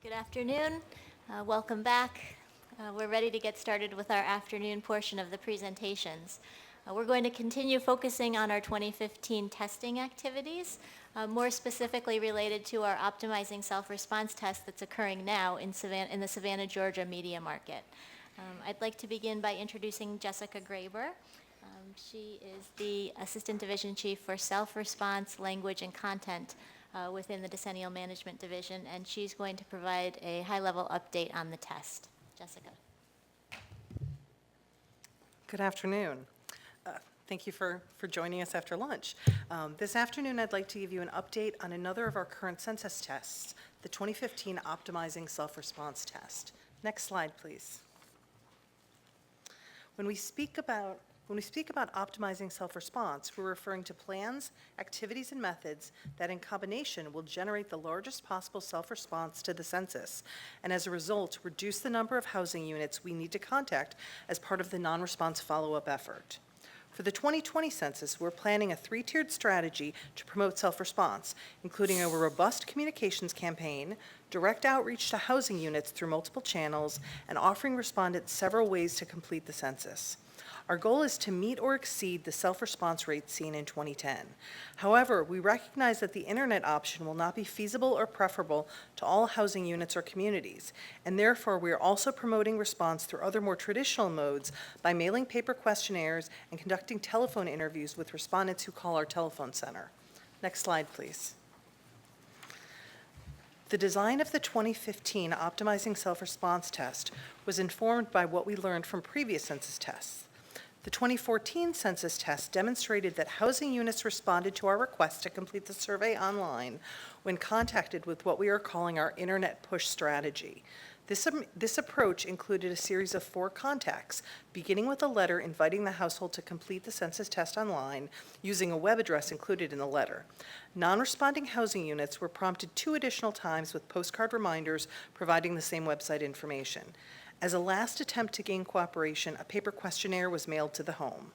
Good afternoon. Welcome back. We're ready to get started with our afternoon portion of the presentations. We're going to continue focusing on our 2015 testing activities, more specifically related to our optimizing self-response test that's occurring now in the Savannah, Georgia media market. I'd like to begin by introducing Jessica Graber. She is the Assistant Division Chief for Self-Response, Language, and Content within the Decennial Management Division, and she's going to provide a high-level update on the test. Jessica. Good afternoon. Thank you for joining us after lunch. This afternoon, I'd like to give you an update on another of our current census tests, the 2015 Optimizing Self-Response Test. Next slide, please. When we speak about optimizing self-response, we're referring to plans, activities, and methods that in combination will generate the largest possible self-response to the census, and as a result, reduce the number of housing units we need to contact as part of the non-response follow-up effort. For the 2020 census, we're planning a three-tiered strategy to promote self-response, including a robust communications campaign, direct outreach to housing units through multiple channels, and offering respondents several ways to complete the census. Our goal is to meet or exceed the self-response rate seen in 2010. However, we recognize that the internet option will not be feasible or preferable to all housing units or communities, and therefore we are also promoting response through other more traditional modes by mailing paper questionnaires and conducting telephone interviews with respondents who call our telephone center. Next slide, please. The design of the 2015 Optimizing Self-Response Test was informed by what we learned from previous census tests. The 2014 census test demonstrated that housing units responded to our request to complete the survey online when contacted with what we are calling our internet push strategy. This approach included a series of 4 contacts, beginning with a letter inviting the household to complete the census test online using a web address included in the letter. Non-responding housing units were prompted 2 additional times with postcard reminders providing the same website information. As a last attempt to gain cooperation, a paper questionnaire was mailed to the home.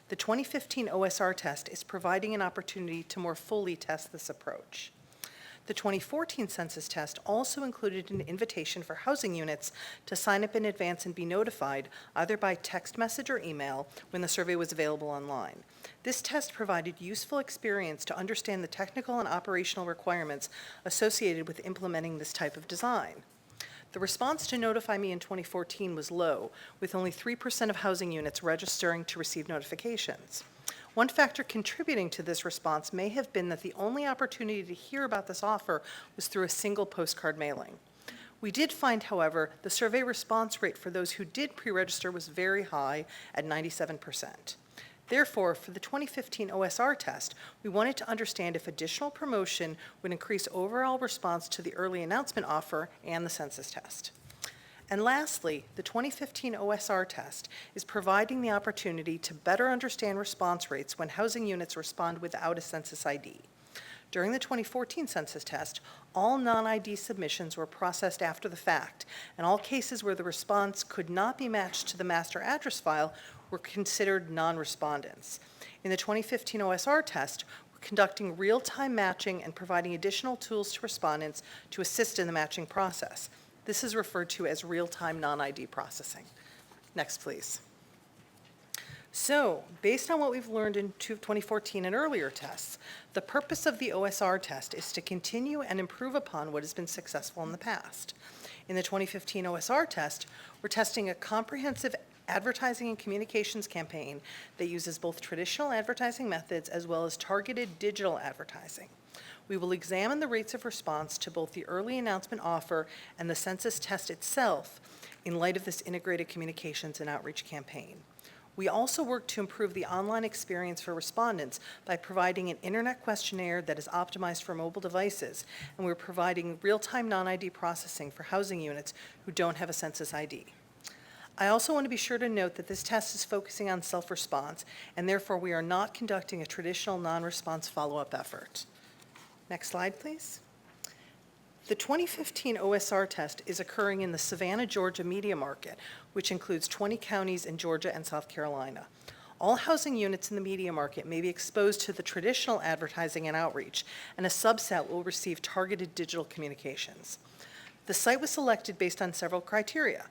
The 2015 OSR test is providing an opportunity to more fully test this approach. The 2014 census test also included an invitation for housing units to sign up in advance and be notified, either by text message or email, when the survey was available online. This test provided useful experience to understand the technical and operational requirements associated with implementing this type of design. The response to Notify Me in 2014 was low, with only 3% of housing units registering to receive notifications. One factor contributing to this response may have been that the only opportunity to hear about this offer was through a single postcard mailing. We did find, however, the survey response rate for those who did pre-register was very high at 97%. Therefore, for the 2015 OSR test, we wanted to understand if additional promotion would increase overall response to the early announcement offer and the census test. And lastly, the 2015 OSR test is providing the opportunity to better understand response rates when housing units respond without a census ID. During the 2014 census test, all non-ID submissions were processed after the fact, and all cases where the response could not be matched to the master address file were considered non-respondents. In the 2015 OSR test, we're conducting real-time matching and providing additional tools to respondents to assist in the matching process. This is referred to as real-time non-ID processing. Next, please. So, based on what we've learned in 2014 and earlier tests, the purpose of the OSR test is to continue and improve upon what has been successful in the past. In the 2015 OSR test, we're testing a comprehensive advertising and communications campaign that uses both traditional advertising methods as well as targeted digital advertising. We will examine the rates of response to both the early announcement offer and the census test itself in light of this integrated communications and outreach campaign. We also work to improve the online experience for respondents by providing an internet questionnaire that is optimized for mobile devices, and we're providing real-time non-ID processing for housing units who don't have a census ID. I also want to be sure to note that this test is focusing on self-response, and therefore we are not conducting a traditional non-response follow-up effort. Next slide, please. The 2015 OSR test is occurring in the Savannah, Georgia media market, which includes 20 counties in Georgia and South Carolina. All housing units in the media market may be exposed to the traditional advertising and outreach, and a subset will receive targeted digital communications. The site was selected based on several criteria.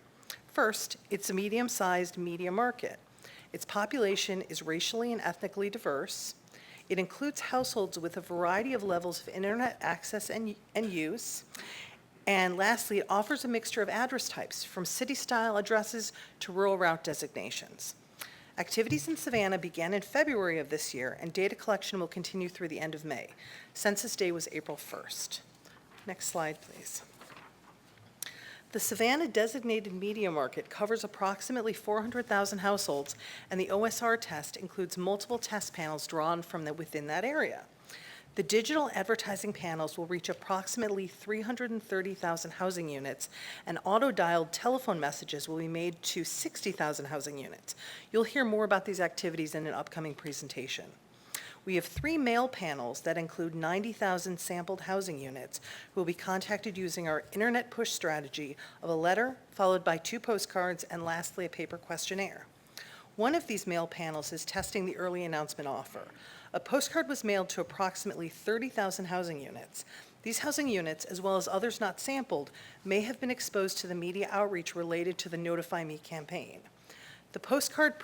First, it's a medium-sized media market. Its population is racially and ethnically diverse. It includes households with a variety of levels of internet access and use. And lastly, it offers a mixture of address types, from city-style addresses to rural route designations. Activities in Savannah began in February of this year, and data collection will continue through the end of May. Census Day was April 1st. Next slide, please. The Savannah designated media market covers approximately 400,000 households, and the OSR test includes multiple test panels drawn from within that area. The digital advertising panels will reach approximately 330,000 housing units, and auto-dialed telephone messages will be made to 60,000 housing units. You'll hear more about these activities in an upcoming presentation. We have 3 mail panels that include 90,000 sampled housing units who will be contacted using our internet push strategy of a letter, followed by 2 postcards, and lastly, a paper questionnaire. One of these mail panels is testing the early announcement offer. A postcard was mailed to approximately 30,000 housing units. These housing units, as well as others not sampled, may have been exposed to the media outreach related to the Notify Me campaign. The postcard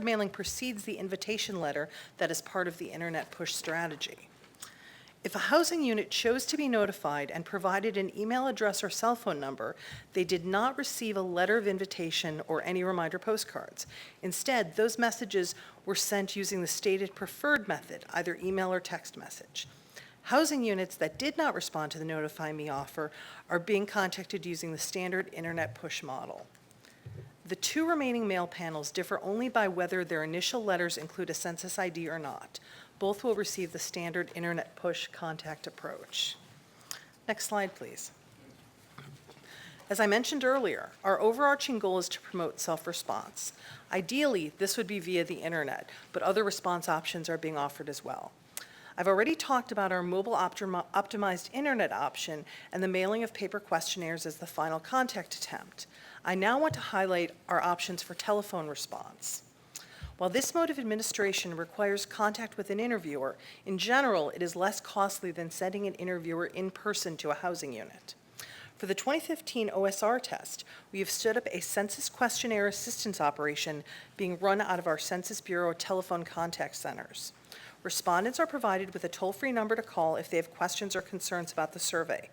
mailing precedes the invitation letter that is part of the internet push strategy. If a housing unit chose to be notified and provided an email address or cell phone number, they did not receive a letter of invitation or any reminder postcards. Instead, those messages were sent using the stated preferred method, either email or text message. Housing units that did not respond to the Notify Me offer are being contacted using the standard internet push model. The 2 remaining mail panels differ only by whether their initial letters include a census ID or not. Both will receive the standard internet push contact approach. Next slide, please. As I mentioned earlier, our overarching goal is to promote self-response. Ideally, this would be via the internet, but other response options are being offered as well. I've already talked about our mobile optimized internet option and the mailing of paper questionnaires as the final contact attempt. I now want to highlight our options for telephone response. While this mode of administration requires contact with an interviewer, in general, it is less costly than sending an interviewer in person to a housing unit. For the 2015 OSR test, we have stood up a census questionnaire assistance operation being run out of our Census Bureau telephone contact centers. Respondents are provided with a toll-free number to call if they have questions or concerns about the survey.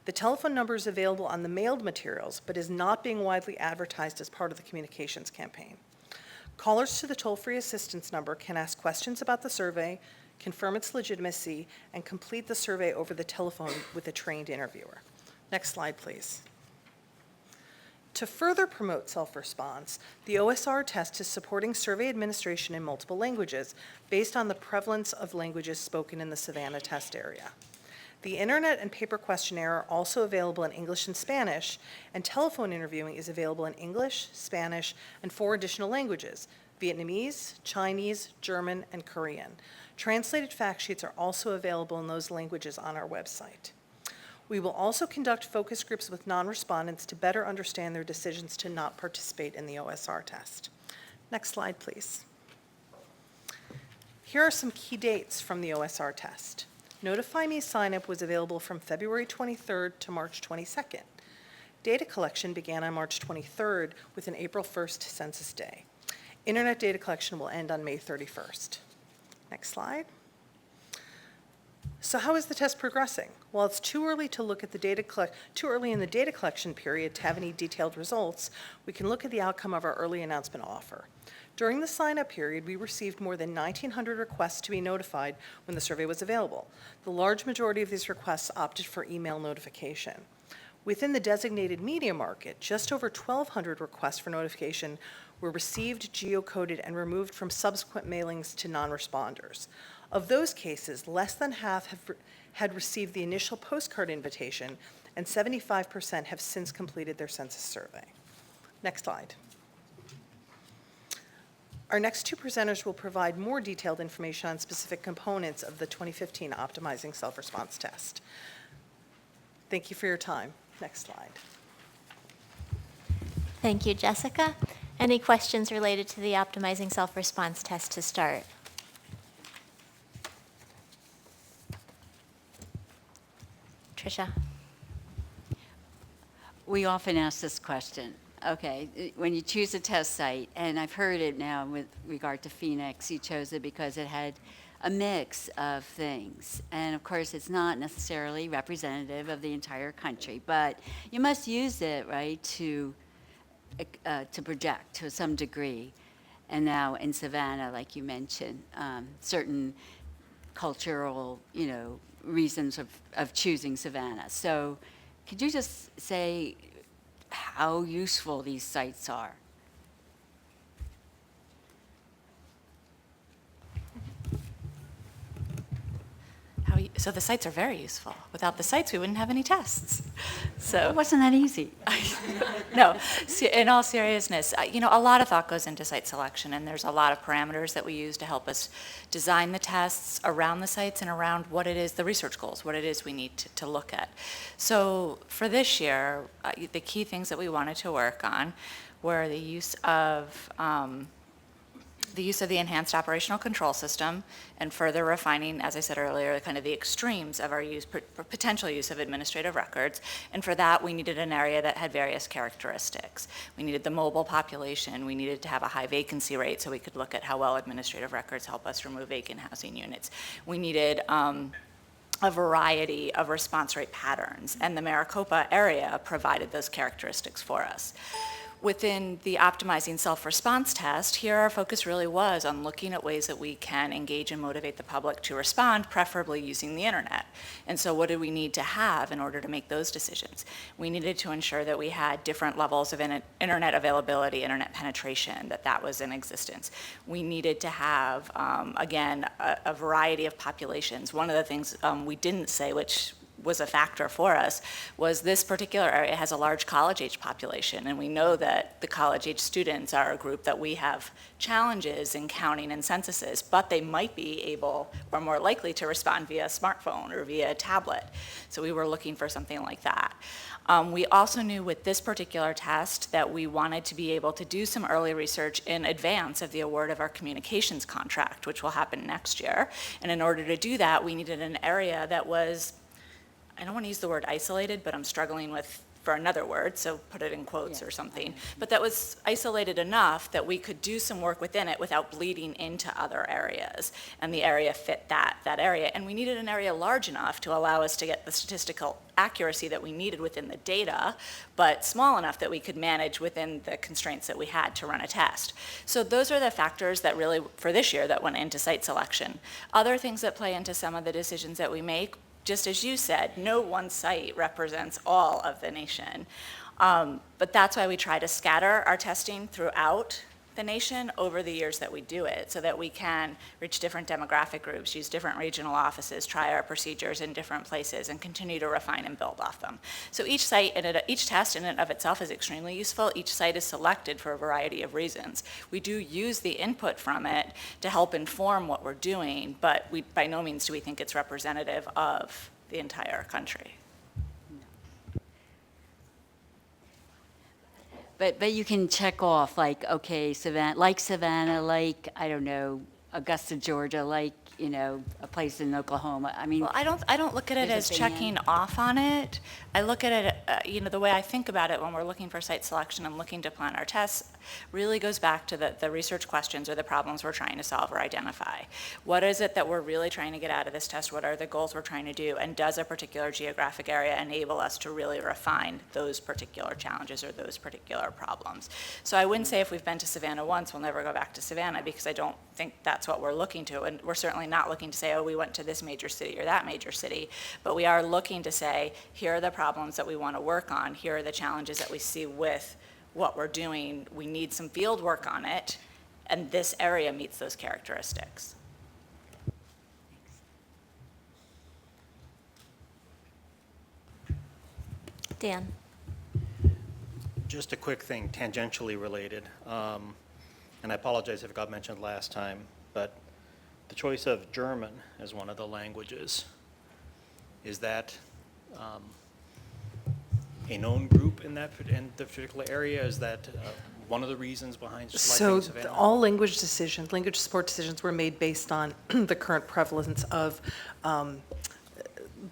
The telephone number is available on the mailed materials, but is not being widely advertised as part of the communications campaign. Callers to the toll-free assistance number can ask questions about the survey, confirm its legitimacy, and complete the survey over the telephone with a trained interviewer. Next slide, please. To further promote self-response, the OSR test is supporting survey administration in multiple languages based on the prevalence of languages spoken in the Savannah test area. The internet and paper questionnaire are also available in English and Spanish, and telephone interviewing is available in English, Spanish, and 4 additional languages: Vietnamese, Chinese, German, and Korean. Translated fact sheets are also available in those languages on our website. We will also conduct focus groups with non-respondents to better understand their decisions to not participate in the OSR test. Next slide, please. Here are some key dates from the OSR test. Notify Me sign-up was available from February 23rd to March 22nd. Data collection began on March 23rd with an April 1st Census Day. Internet data collection will end on May 31st. Next slide. So how is the test progressing? While it's too early to look at the too early in the data collection period to have any detailed results, we can look at the outcome of our early announcement offer. During the sign-up period, we received more than 1,900 requests to be notified when the survey was available. The large majority of these requests opted for email notification. Within the designated media market, just over 1,200 requests for notification were received, geocoded, and removed from subsequent mailings to non-responders. Of those cases, less than half had received the initial postcard invitation, and 75% have since completed their census survey. Next slide. Our next 2 presenters will provide more detailed information on specific components of the 2015 Optimizing Self-Response Test. Thank you for your time. Next slide. Thank you, Jessica. Any questions related to the Optimizing Self-Response Test to start? Tricia. we often ask this question. Okay, when you choose a test site, and I've heard it now with regard to Phoenix, you chose it because it had a mix of things. And of course, it's not necessarily representative of the entire country, but you must use it, right, to project to some degree. And now in Savannah, like you mentioned, certain cultural, reasons of choosing Savannah. So could you just say how useful these sites are? So the sites are very useful. Without the sites, we wouldn't have any tests. It So, wasn't that easy. no, in all seriousness, a lot of thought goes into site selection, and there's a lot of parameters that we use to help us design the tests around the sites and around what it is, the research goals, what it is we need to look at. So for this year, the key things that we wanted to work on were the use of the enhanced operational control system and further refining, as I said earlier, kind of the extremes of our potential use of administrative records. And for that, we needed an area that had various characteristics. We needed the mobile population. We needed to have a high vacancy rate so we could look at how well administrative records help us remove vacant housing units. We needed a variety of response rate patterns, and the Maricopa area provided those characteristics for us. Within the optimizing self-response test, here our focus really was on looking at ways that we can engage and motivate the public to respond, preferably using the internet. And so what did we need to have in order to make those decisions? We needed to ensure that we had different levels of internet availability, internet penetration, that was in existence. We needed to have, again, a variety of populations. One of the things we didn't say, which was a factor for us, was this particular area has a large college-age population, and we know that the college-age students are a group that we have challenges in counting in censuses, but they might be able or more likely to respond via smartphone or via tablet. So we were looking for something like that. We also knew with this particular test that we wanted to be able to do some early research in advance of the award of our communications contract, which will happen next year. And in order to do that, we needed an area that was, I don't want to use the word isolated, but I'm struggling for another word, so put it in quotes or something. But that was isolated enough that we could do some work within it without bleeding into other areas. And the area fit that area. And we needed an area large enough to allow us to get the statistical accuracy that we needed within the data, but small enough that we could manage within the constraints that we had to run a test. So those are the factors that really, for this year, that went into site selection. Other things that play into some of the decisions that we make, just as you said, no one site represents all of the nation. But that's why we try to scatter our testing throughout the nation over the years that we do it, so that we can reach different demographic groups, use different regional offices, try our procedures in different places, and continue to refine and build off them. So each test in and of itself is extremely useful. Each site is selected for a variety of reasons. We do use the input from it to help inform what we're doing, but by no means do we think it's representative of the entire country. But you can check off, like, okay, Savannah, like, I don't know, Augusta, Georgia, like, a place in Oklahoma. I mean, Well, I don't look at it There's as a band. checking off on it. I look at it, the way I think about it when we're looking for site selection and looking to plan our tests really goes back to the research questions or the problems we're trying to solve or identify. What is it that we're really trying to get out of this test? What are the goals we're trying to do? And does a particular geographic area enable us to really refine those particular challenges or those particular problems? So I wouldn't say if we've been to Savannah once, we'll never go back to Savannah, because I don't think that's what we're looking to. And we're certainly not looking to say, oh, we went to this major city or that major city, but we are looking to say, here are the problems that we want to work on, here are the challenges that we see with what we're doing, we need some field work on it, and this area meets those characteristics. Dan? Just a quick thing, tangentially related, and I apologize if it got mentioned last time, but the choice of German as one of the languages, is that a known group in the particular area? Is that one of the reasons behind So selecting Savannah? all language support decisions were made based on the current prevalence of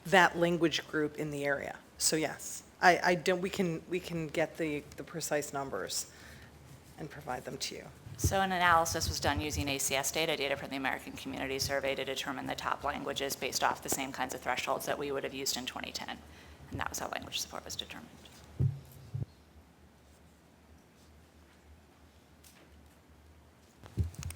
that language group in the area. So yes. I don't, we can get the precise numbers and provide them to you. So an analysis was done using ACS data from the American Community Survey to determine the top languages based off the same kinds of thresholds that we would have used in 2010. And that was how language support was determined.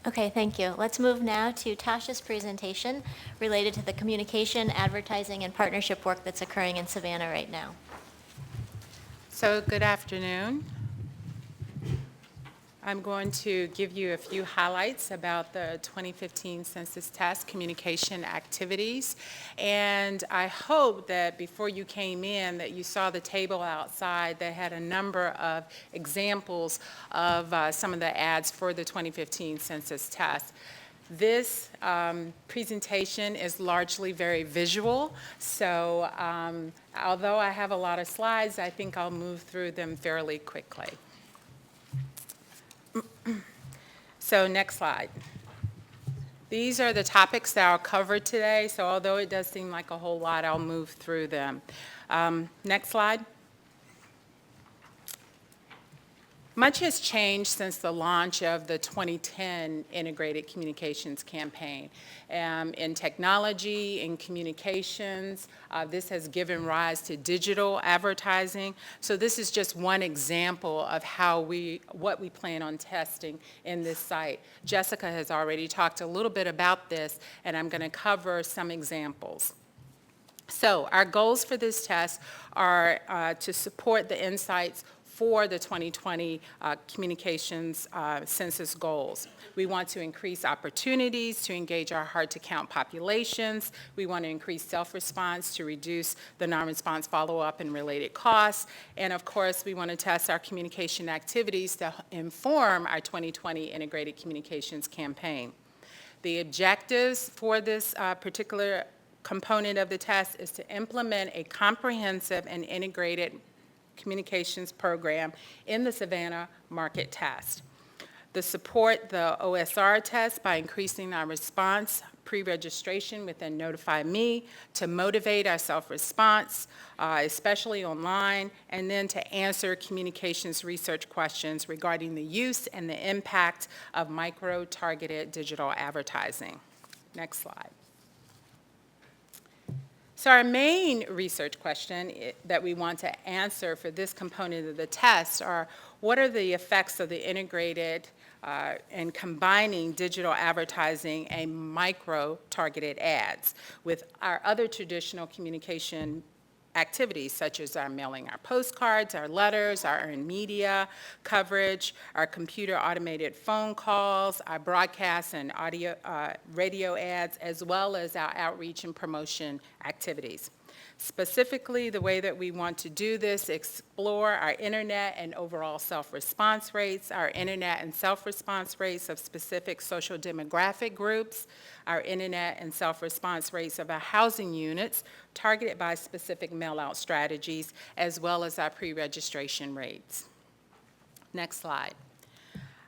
Okay, thank you. Let's move now to Tasha's presentation related to the communication, advertising, and partnership work that's occurring in Savannah right now. So, good afternoon. I'm going to give you a few highlights about the 2015 census test communication activities. And I hope that before you came in that you saw the table outside that had a number of examples of some of the ads for the 2015 census test. This presentation is largely very visual, so although I have a lot of slides, I think I'll move through them fairly quickly. So next slide. These are the topics that I'll cover today, so although it does seem like a whole lot, I'll move through them. Next slide. Much has changed since the launch of the 2010 Integrated Communications Campaign. In technology, in communications, this has given rise to digital advertising. So this is just one example of what we plan on testing in this site. Jessica has already talked a little bit about this, and I'm going to cover some examples. So our goals for this test are to support the insights for the 2020 communications census goals. We want to increase opportunities to engage our hard-to-count populations. We want to increase self-response to reduce the non-response follow-up and related costs. And of course, we want to test our communication activities to inform our 2020 Integrated Communications Campaign. The objectives for this particular component of the test is to implement a comprehensive and integrated communications program in the Savannah market test. To support the OSR test by increasing our response pre-registration within Notify Me, to motivate our self-response, especially online, and then to answer communications research questions regarding the use and the impact of micro-targeted digital advertising. Next slide. So our main research question that we want to answer for this component of the test are, what are the effects of the integrated and combining digital advertising and micro-targeted ads with our other traditional communication activities, such as our mailing our postcards, our letters, our earned media coverage, our computer automated phone calls, our broadcast and audio, radio ads, as well as our outreach and promotion activities. Specifically, the way that we want to do this, explore our internet and overall self-response rates, our internet and self-response rates of specific social demographic groups, our internet and self-response rates of our housing units targeted by specific mail-out strategies, as well as our pre-registration rates. Next slide.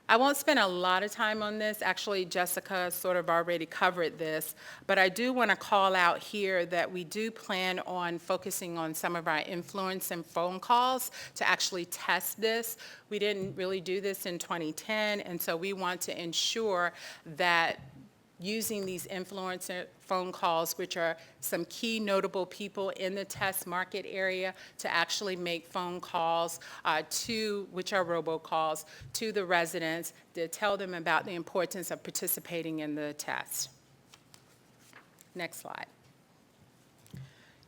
I won't spend a lot of time on this. Actually, Jessica sort of already covered this, but I do want to call out here that we do plan on focusing on some of our influence and phone calls to actually test this. We didn't really do this in 2010, and so we want to ensure that using these influencer phone calls, which are some key notable people in the test market area, to actually make phone calls which are robocalls, to the residents to tell them about the importance of participating in the test. Next slide.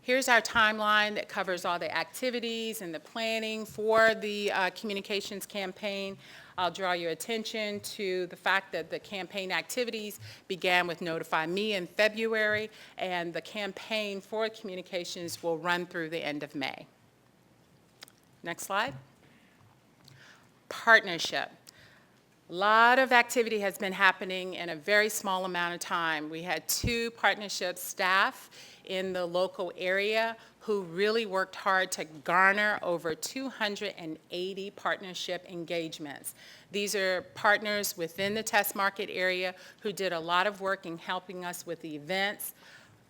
Here's our timeline that covers all the activities and the planning for the communications campaign. I'll draw your attention to the fact that the campaign activities began with Notify Me in February, and the campaign for communications will run through the end of May. Next slide. Partnership. A lot of activity has been happening in a very small amount of time. We had 2 partnership staff in the local area who really worked hard to garner over 280 partnership engagements. These are partners within the test market area who did a lot of work in helping us with the events.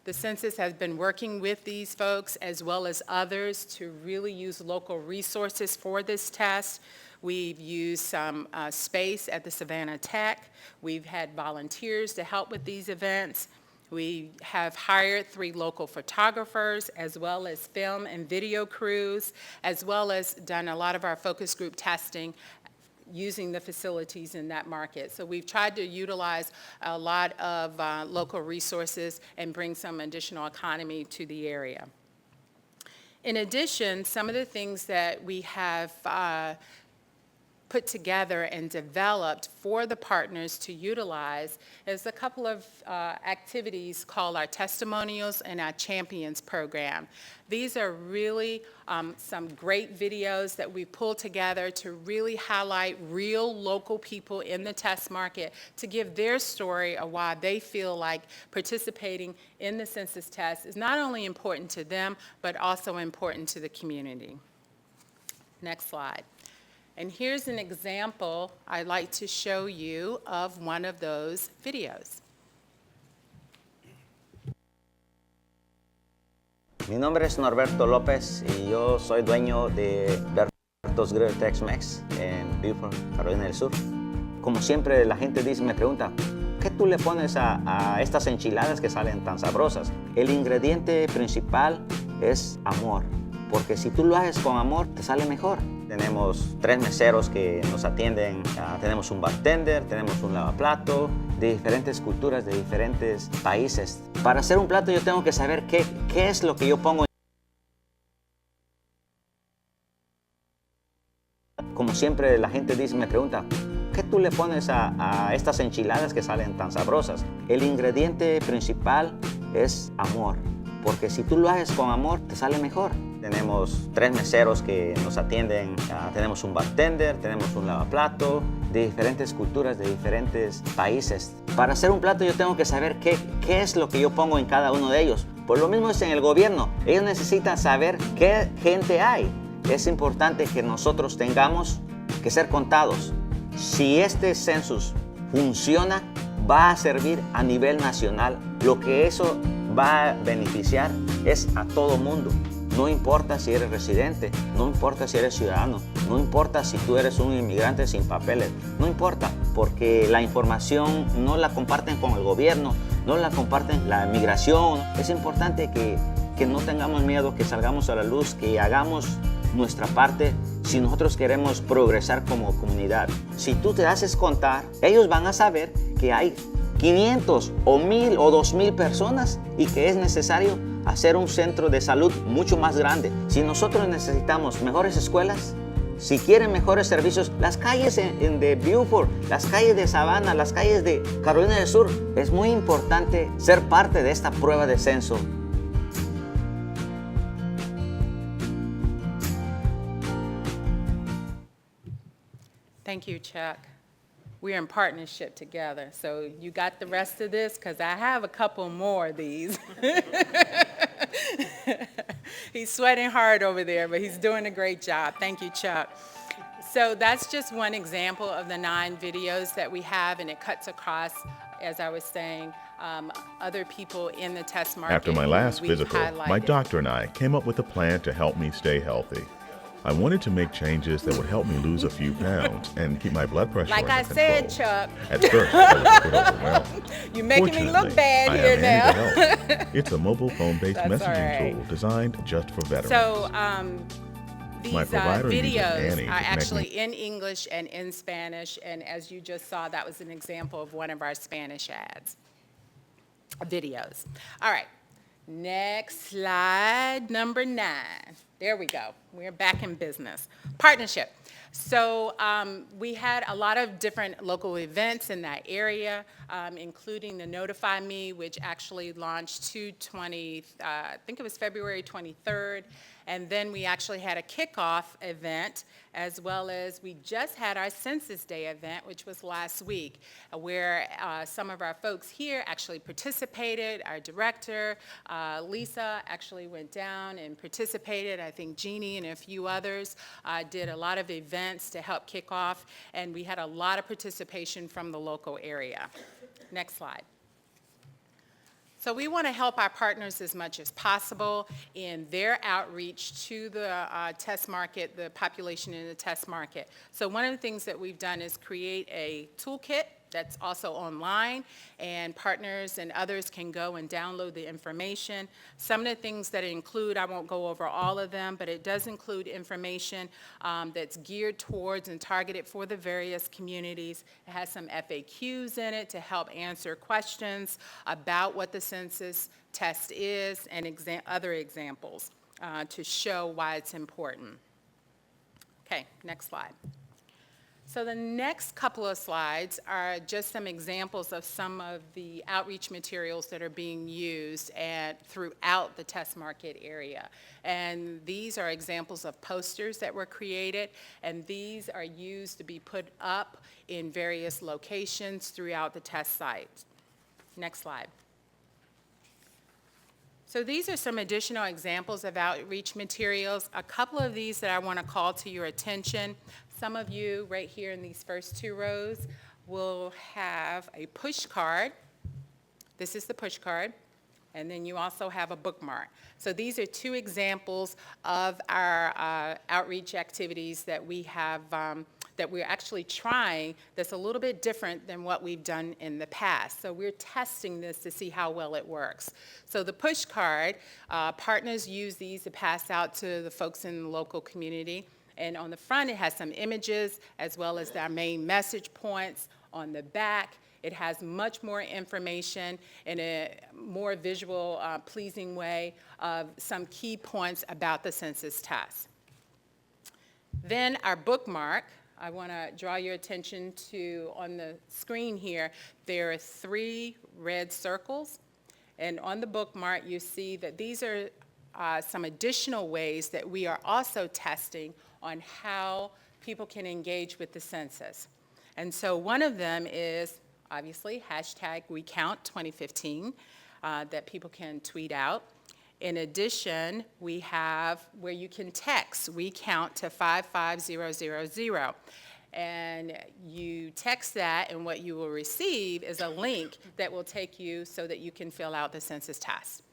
The census has been working with these folks as well as others to really use local resources for this test. We've used some space at the Savannah Tech. We've had volunteers to help with these events. We have hired 3 local photographers, as well as film and video crews, as well as done a lot of our focus group testing using the facilities in that market. So we've tried to utilize a lot of local resources and bring some additional economy to the area. In addition, some of the things that we have put together and developed for the partners to utilize is a couple of activities called our Testimonials and our Champions program. These are really some great videos that we pulled together to really highlight real local people in the test market to give their story of why they feel like participating in the census test is not only important to them, but also important to the community. Next slide. And here's an example I'd like to show you of one of those videos. Mi nombre es Norberto López y yo soy dueño de Berto's Grill Tex-Mex en Beaufort, Carolina del Sur. Como siempre la gente me pregunta, ¿qué tú le pones a estas enchiladas que salen tan sabrosas? El ingrediente principal es amor, porque si tú lo haces con amor te sale mejor. Tenemos 3 meseros que nos atienden, tenemos un bartender, tenemos un lavaplato, de diferentes culturas, de diferentes países. Para hacer un plato yo tengo que saber qué es lo que yo pongo. Como siempre la gente me pregunta, ¿qué tú le pones a estas enchiladas que salen tan sabrosas? El ingrediente principal es amor, porque si tú lo haces con amor te sale mejor. Tenemos 3 meseros que nos atienden, tenemos un bartender, tenemos un lavaplato, de diferentes culturas, de diferentes países. Para hacer un plato yo tengo que saber qué es lo que yo pongo en cada uno de ellos. Por lo mismo es en el gobierno. Ellos necesitan saber qué gente hay. Es importante que nosotros tengamos que ser contados. Si este census funciona, va a servir a nivel nacional. Lo que eso va a beneficiar es a todo mundo. No importa si eres residente, no importa si eres ciudadano, no importa si tú eres un inmigrante sin papeles, no importa, porque la información no la comparten con el gobierno, no la comparten la migración. Es importante que no tengamos miedo, que salgamos a la luz, que hagamos nuestra parte si nosotros queremos progresar como comunidad. Si tú te haces contar, ellos van a saber que hay 500 o 1000 o 2000 personas y que es necesario hacer un centro de salud mucho más grande. Si nosotros necesitamos mejores escuelas, si quieren mejores servicios, las calles de Beaufort, las calles de Savannah, las calles de Carolina del Sur, es muy importante ser parte de esta prueba de censo. Thank you, Chuck. We're in partnership together. So you got the rest of this? Because I have a couple more of these. He's sweating hard over there, but he's doing a great job. Thank you, Chuck. So that's just one example of the 9 videos that we have, and it cuts across, as I was saying, other people in the test market. After my last we've physical, my highlighted. doctor and I came up with a plan to help me stay healthy. I wanted to make changes that would help me lose a few pounds and keep my blood pressure Like under I said, control. Chuck, At first, I was a bit overwhelmed. you're making me look Fortunately, bad I here have now. Annie to help. It's a mobile phone-based That's all messaging right. tool designed just for veterans. So these My provider uses videos Annie are to connect actually me. in English and in Spanish, and as you just saw, that was an example of one of our Spanish ads, videos. All right, next slide, number 9. There we go. We're back in business. Partnership. So we had a lot of different local events in that area, including the Notify Me, which actually launched I think it was February 23rd. And then we actually had a kickoff event, as well as we just had our Census Day event, which was last week, where some of our folks here actually participated. Our director, Lisa, actually went down and participated. I think Jeannie and a few others did a lot of events to help kick off, and we had a lot of participation from the local area. Next slide. So we want to help our partners as much as possible in their outreach to the test market, the population in the test market. So one of the things that we've done is create a toolkit that's also online, and partners and others can go and download the information. Some of the things that it include, I won't go over all of them, but it does include information that's geared towards and targeted for the various communities. It has some FAQs in it to help answer questions about what the census test is and other examples to show why it's important. Okay, next slide. So the next couple of slides are just some examples of some of the outreach materials that are being used throughout the test market area. And these are examples of posters that were created, and these are used to be put up in various locations throughout the test site. Next slide. So these are some additional examples of outreach materials. A couple of these that I want to call to your attention. Some of you right here in these first two rows will have a push card. This is the push card. And then you also have a bookmark. So these are two examples of our outreach activities that we have, that we're actually trying that's a little bit different than what we've done in the past. So we're testing this to see how well it works. So the push card, partners use these to pass out to the folks in the local community. And on the front, it has some images as well as our main message points. On the back, it has much more information in a more visual, pleasing way of some key points about the census test. Then our bookmark, I want to draw your attention to, on the screen here, there are 3 red circles. And on the bookmark, you see that these are some additional ways that we are also testing on how people can engage with the census. And so one of them is, obviously, hashtag #WeCount2015 that people can tweet out. In addition, we have where you can text WeCount to 55000. And you text that, and what you will receive is a link that will take you so that you can fill out the census test.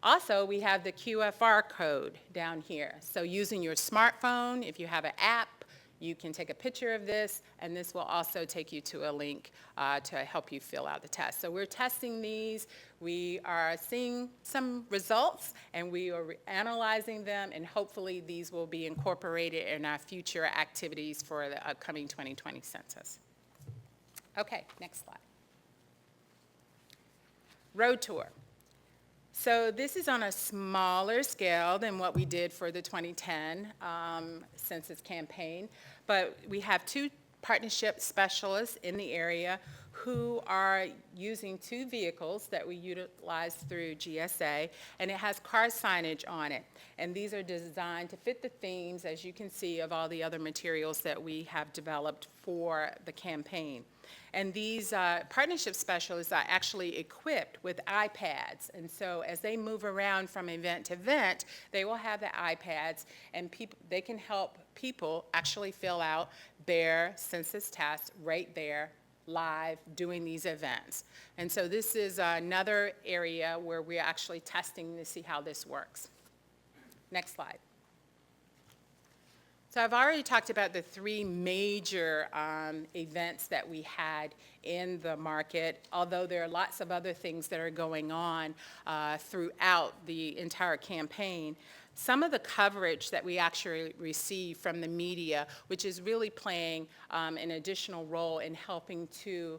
Also, we have the QFR code down here. So using your smartphone, if you have an app, you can take a picture of this, and this will also take you to a link to help you fill out the test. So we're testing these. We are seeing some results, and we are analyzing them, and hopefully these will be incorporated in our future activities for the upcoming 2020 census. Okay, next slide. Road tour. So this is on a smaller scale than what we did for the 2010 census campaign, but we have 2 partnership specialists in the area who are using 2 vehicles that we utilize through GSA, and it has car signage on it. And these are designed to fit the themes, as you can see, of all the other materials that we have developed for the campaign. And these partnership specialists are actually equipped with iPads. And so as they move around from event to event, they will have the iPads, and they can help people actually fill out their census test right there, live, doing these events. And so this is another area where we're actually testing to see how this works. Next slide. So I've already talked about the 3 major events that we had in the market, although there are lots of other things that are going on throughout the entire campaign. Some of the coverage that we actually receive from the media, which is really playing an additional role in helping to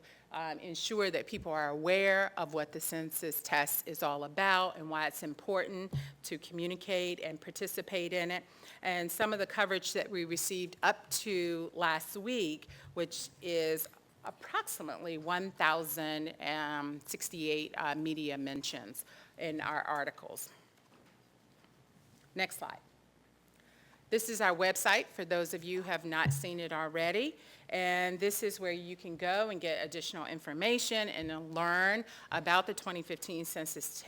ensure that people are aware of what the census test is all about and why it's important to communicate and participate in it. And some of the coverage that we received up to last week, which is approximately 1,068 media mentions in our articles. Next slide. This is our website for those of you who have not seen it already. And this is where you can go and get additional information and learn about the 2015 census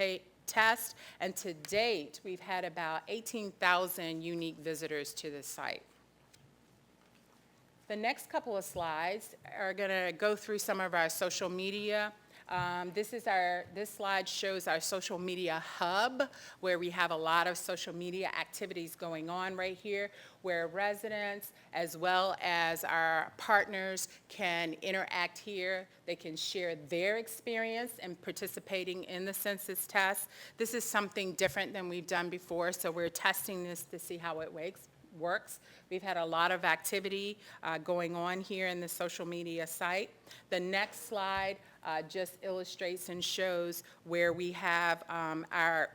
test. And to date, we've had about 18,000 unique visitors to this site. The next couple of slides are going to go through some of our social media This slide shows our social media hub, where we have a lot of social media activities going on right here, where residents as well as our partners can interact here. They can share their experience in participating in the census test. This is something different than we've done before, so we're testing this to see how it works. We've had a lot of activity going on here in the social media site. The next slide just illustrates and shows where we have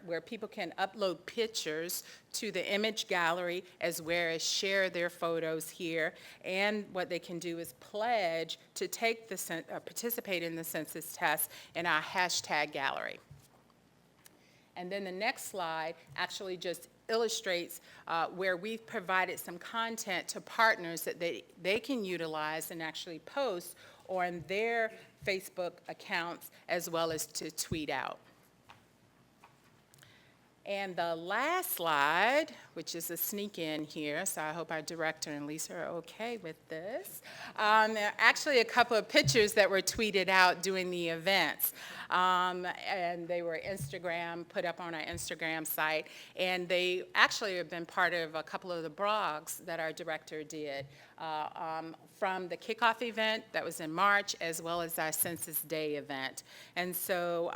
where people can upload pictures to the image gallery as well as share their photos here. And what they can do is pledge to take participate in the census test in our hashtag gallery. And then the next slide actually just illustrates where we've provided some content to partners that they can utilize and actually post on their Facebook accounts as well as to tweet out. And the last slide, which is a sneak in here, so I hope our director and Lisa are okay with this. There are actually a couple of pictures that were tweeted out during the events. And they were put up on our Instagram site. And they actually have been part of a couple of the blogs that our director did from the kickoff event that was in March, as well as our Census Day event. And so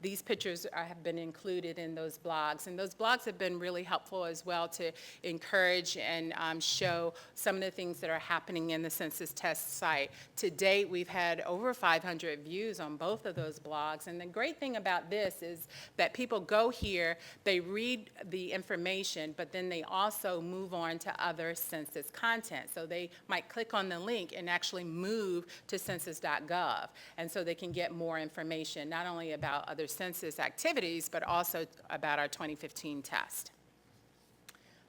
these pictures have been included in those blogs. And those blogs have been really helpful as well to encourage and show some of the things that are happening in the census test site. To date, we've had over 500 views on both of those blogs. And the great thing about this is that people go here, they read the information, but then they also move on to other census content. So they might click on the link and actually move to census.gov. And so they can get more information, not only about other census activities, but also about our 2015 test.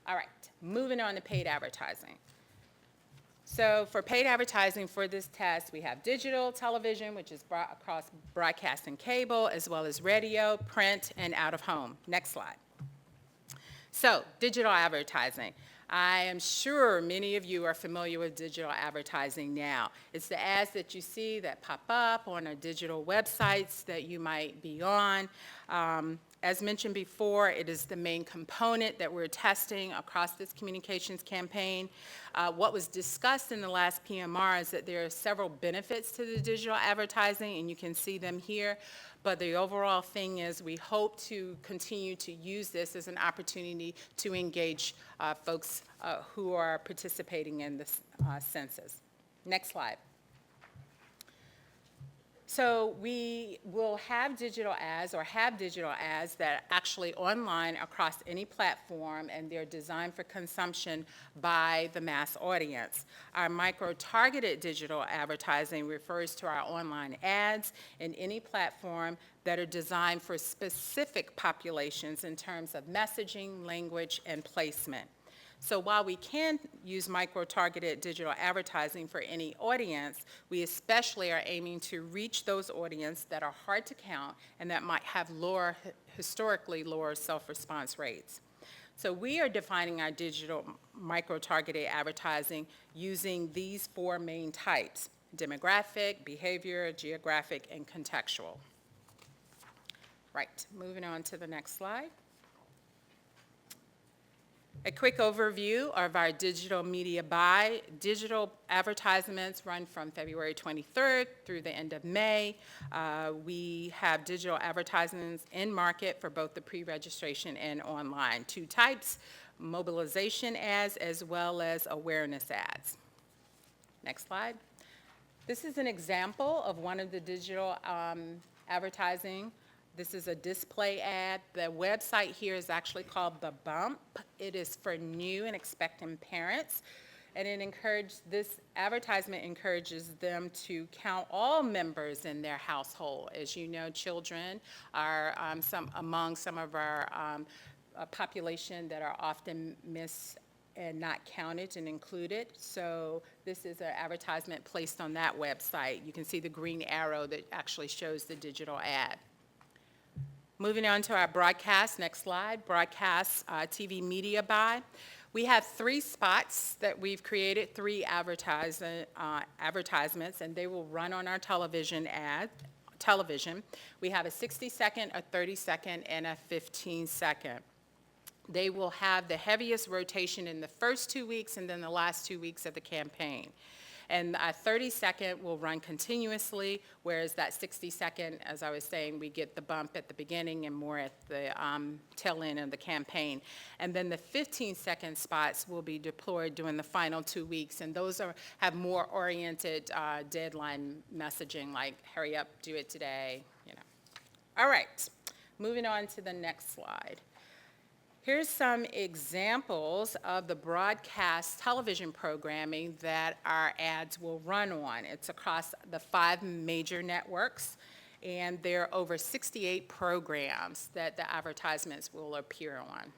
All right, moving on to paid advertising. So for paid advertising for this test, we have digital television, which is across broadcast and cable, as well as radio, print, and out of home. Next slide. So digital advertising. I am sure many of you are familiar with digital advertising now. It's the ads that you see that pop up on our digital websites that you might be on. As mentioned before, it is the main component that we're testing across this communications campaign. What was discussed in the last PMR is that there are several benefits to the digital advertising, and you can see them here. But the overall thing is we hope to continue to use this as an opportunity to engage folks who are participating in the census. Next slide. So we will have digital ads that are actually online across any platform, and they're designed for consumption by the mass audience. Our micro-targeted digital advertising refers to our online ads in any platform that are designed for specific populations in terms of messaging, language, and placement. So while we can use micro-targeted digital advertising for any audience, we especially are aiming to reach those audiences that are hard to count and that might have historically lower self-response rates. So we are defining our digital micro-targeted advertising using these four main types: demographic, behavior, geographic, and contextual. Right, moving on to the next slide. A quick overview of our digital media buy. Digital advertisements run from February 23rd through the end of May. We have digital advertisements in market for both the pre-registration and online. Two types: mobilization ads as well as awareness ads. Next slide. This is an example of one of the digital advertising. This is a display ad. The website here is actually called The Bump. It is for new and expectant parents. And this advertisement encourages them to count all members in their household. As you know, children are among some of our population that are often missed and not counted and included. So this is an advertisement placed on that website. You can see the green arrow that actually shows the digital ad. Moving on to our broadcast, next slide, broadcast TV media buy. We have 3 spots that we've created, 3 advertisements, and they will run on our television television. We have a 60-second, a 30-second, and a 15-second. They will have the heaviest rotation in the first 2 weeks and then the last 2 weeks of the campaign. And a 30-second will run continuously, whereas that 60-second, as I was saying, we get the bump at the beginning and more at the tail end of the campaign. And then the 15-second spots will be deployed during the final 2 weeks, and those have more oriented deadline messaging, like hurry up, do it today, you know. All right, moving on to the next slide. Here's some examples of the broadcast television programming that our ads will run on. It's across the 5 major networks, and there are over 68 programs that the advertisements will appear on.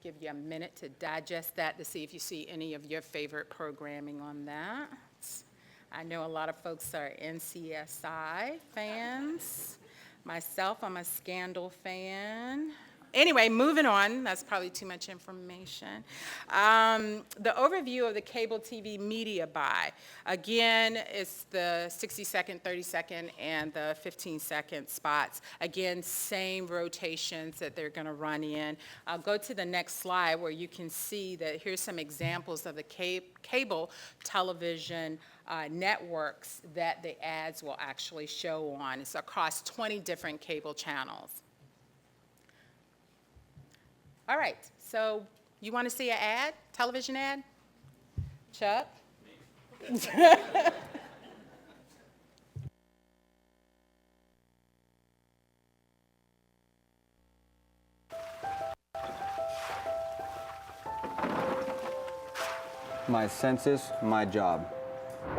Give you a minute to digest that to see if you see any of your favorite programming on that. I know a lot of folks are NCSI fans. Myself, I'm a Scandal fan. Anyway, moving on, that's probably too much information. The overview of the cable TV media buy. Again, it's the 60-second, 30-second, and the 15-second spots. Again, same rotations that they're gonna run in. I'll go to the next slide where you can see that here's some examples of the cable television networks that the ads will actually show on. It's across 20 different cable channels. All right, so you want to see an ad, television ad? Chuck? My census, my job.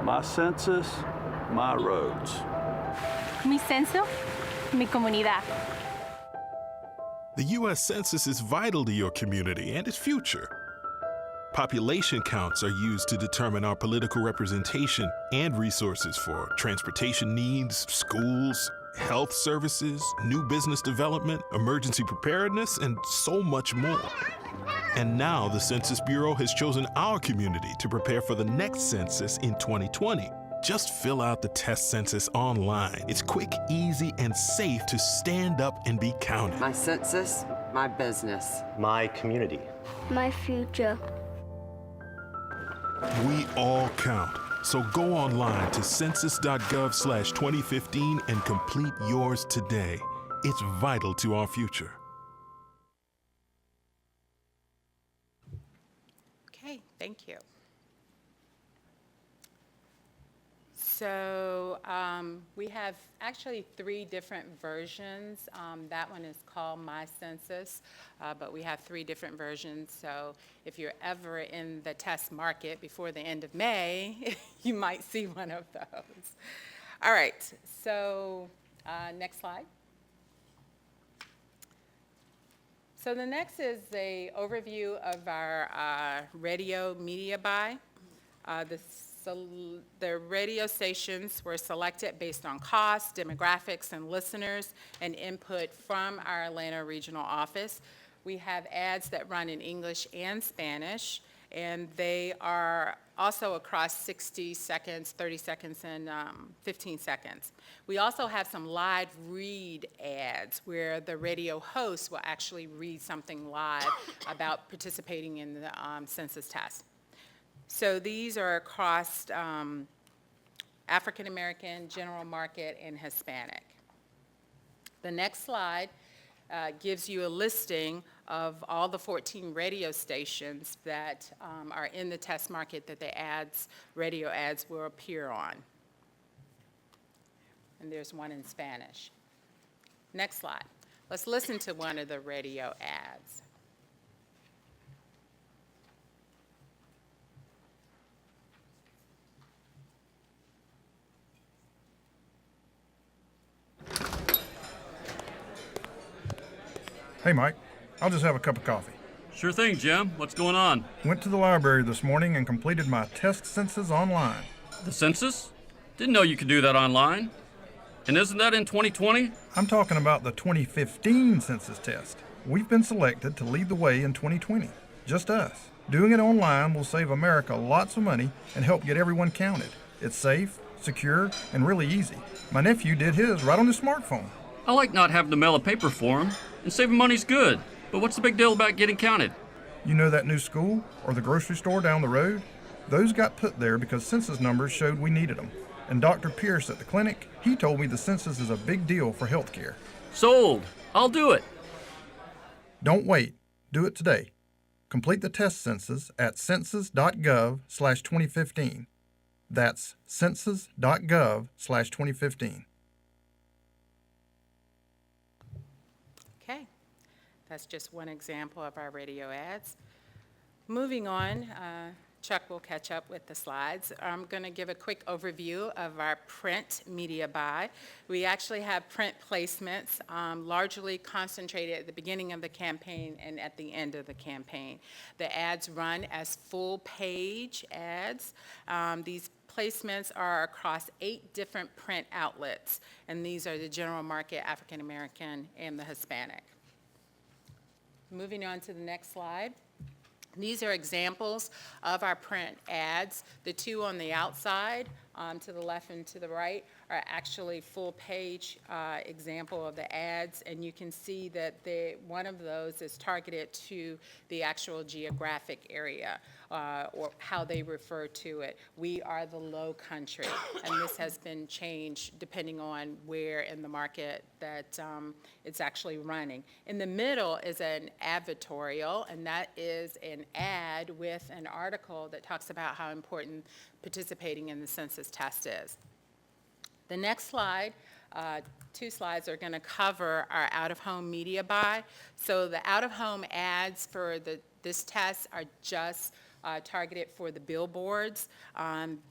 My census, my roads. Mi censo, mi comunidad. The U.S. Census is vital to your community and its future. Population counts are used to determine our political representation and resources for transportation needs, schools, health services, new business development, emergency preparedness, and so much more. And now the Census Bureau has chosen our community to prepare for the next census in 2020. Just fill out the test census online. It's quick, easy, and safe to stand up and be counted. My census, my business. My community. My future. We all count. So go online to census.gov/2015 and complete yours today. It's vital to our future. Okay, thank you. So we have actually 3 different versions. That one is called My Census, but we have 3 different versions. So if you're ever in the test market before the end of May, you might see one of those. All right, so next slide. So the next is an overview of our radio media buy. The radio stations were selected based on cost, demographics, and listeners, and input from our Atlanta regional office. We have ads that run in English and Spanish, and they are also across 60 seconds, 30 seconds, and 15 seconds. We also have some live read ads where the radio host will actually read something live about participating in the census test. So these are across African American, general market, and Hispanic. The next slide gives you a listing of all the 14 radio stations that are in the test market that the radio ads will appear on. And there's one in Spanish. Next slide. Let's listen to one of the radio ads. Hey, Mike. I'll just have a cup of coffee. Sure thing, Jim. What's going on? Went to the library this morning and completed my test census online. The census? Didn't know you could do that online. And isn't that in 2020? I'm talking about the 2015 census test. We've been selected to lead the way in 2020. Just us. Doing it online will save America lots of money and help get everyone counted. It's safe, secure, and really easy. My nephew did his right on his smartphone. I like not having to mail a paper form, and saving money's good. But what's the big deal about getting counted? You know that new school or the grocery store down the road? Those got put there because census numbers showed we needed them. And Dr. Pierce at the clinic, he told me the census is a big deal for healthcare. Sold. I'll do it. Don't wait. Do it today. Complete the test census at census.gov/2015. That's census.gov/2015. Okay, that's just one example of our radio ads. Moving on, Chuck will catch up with the slides. I'm going to give a quick overview of our print media buy. We actually have print placements largely concentrated at the beginning of the campaign and at the end of the campaign. The ads run as full-page ads. These placements are across 8 different print outlets, and these are the general market, African American, and the Hispanic. Moving on to the next slide. These are examples of our print ads. The two on the outside, to the left and to the right, are actually full-page example of the ads, and you can see that one of those is targeted to the actual geographic area, or how they refer to it. We are the low country, and this has been changed depending on where in the market that it's actually running. In the middle is an advertorial, and that is an ad with an article that talks about how important participating in the census test is. The next slide, 2 slides, are going to cover our out-of-home media buy. So the out-of-home ads for this test are just targeted for the billboards.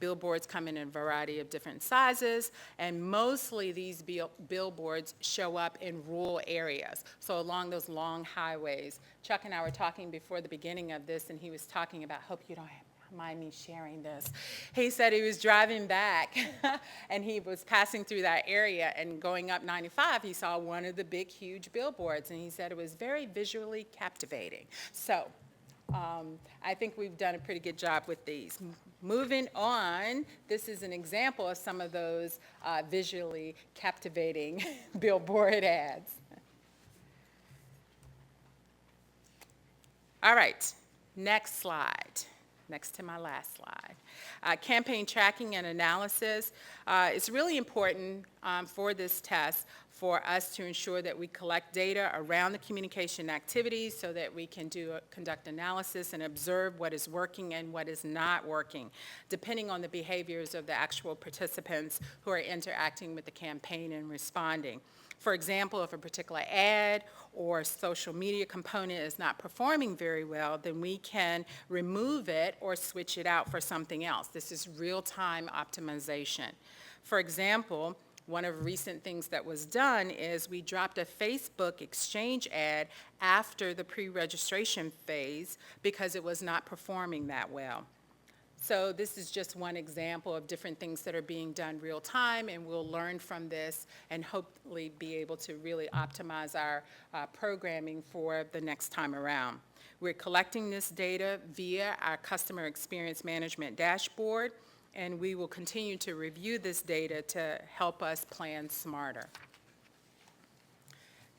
Billboards come in a variety of different sizes, and mostly these billboards show up in rural areas, so along those long highways. Chuck and I were talking before the beginning of this, and he was talking about, hope you don't mind me sharing this. He said he was driving back and he was passing through that area, and going up 95, he saw one of the big, huge billboards, and he said it was very visually captivating. So I think we've done a pretty good job with these. Moving on, this is an example of some of those visually captivating billboard ads. All right, next slide. Next to my last slide. Campaign tracking and analysis. It's really important for this test for us to ensure that we collect data around the communication activities so that we can conduct analysis and observe what is working and what is not working, depending on the behaviors of the actual participants who are interacting with the campaign and responding. For example, if a particular ad or social media component is not performing very well, then we can remove it or switch it out for something else. This is real-time optimization. For example, one of the recent things that was done is we dropped a Facebook exchange ad after the pre-registration phase because it was not performing that well. So this is just one example of different things that are being done real time, and we'll learn from this and hopefully be able to really optimize our programming for the next time around. We're collecting this data via our customer experience management dashboard, and we will continue to review this data to help us plan smarter.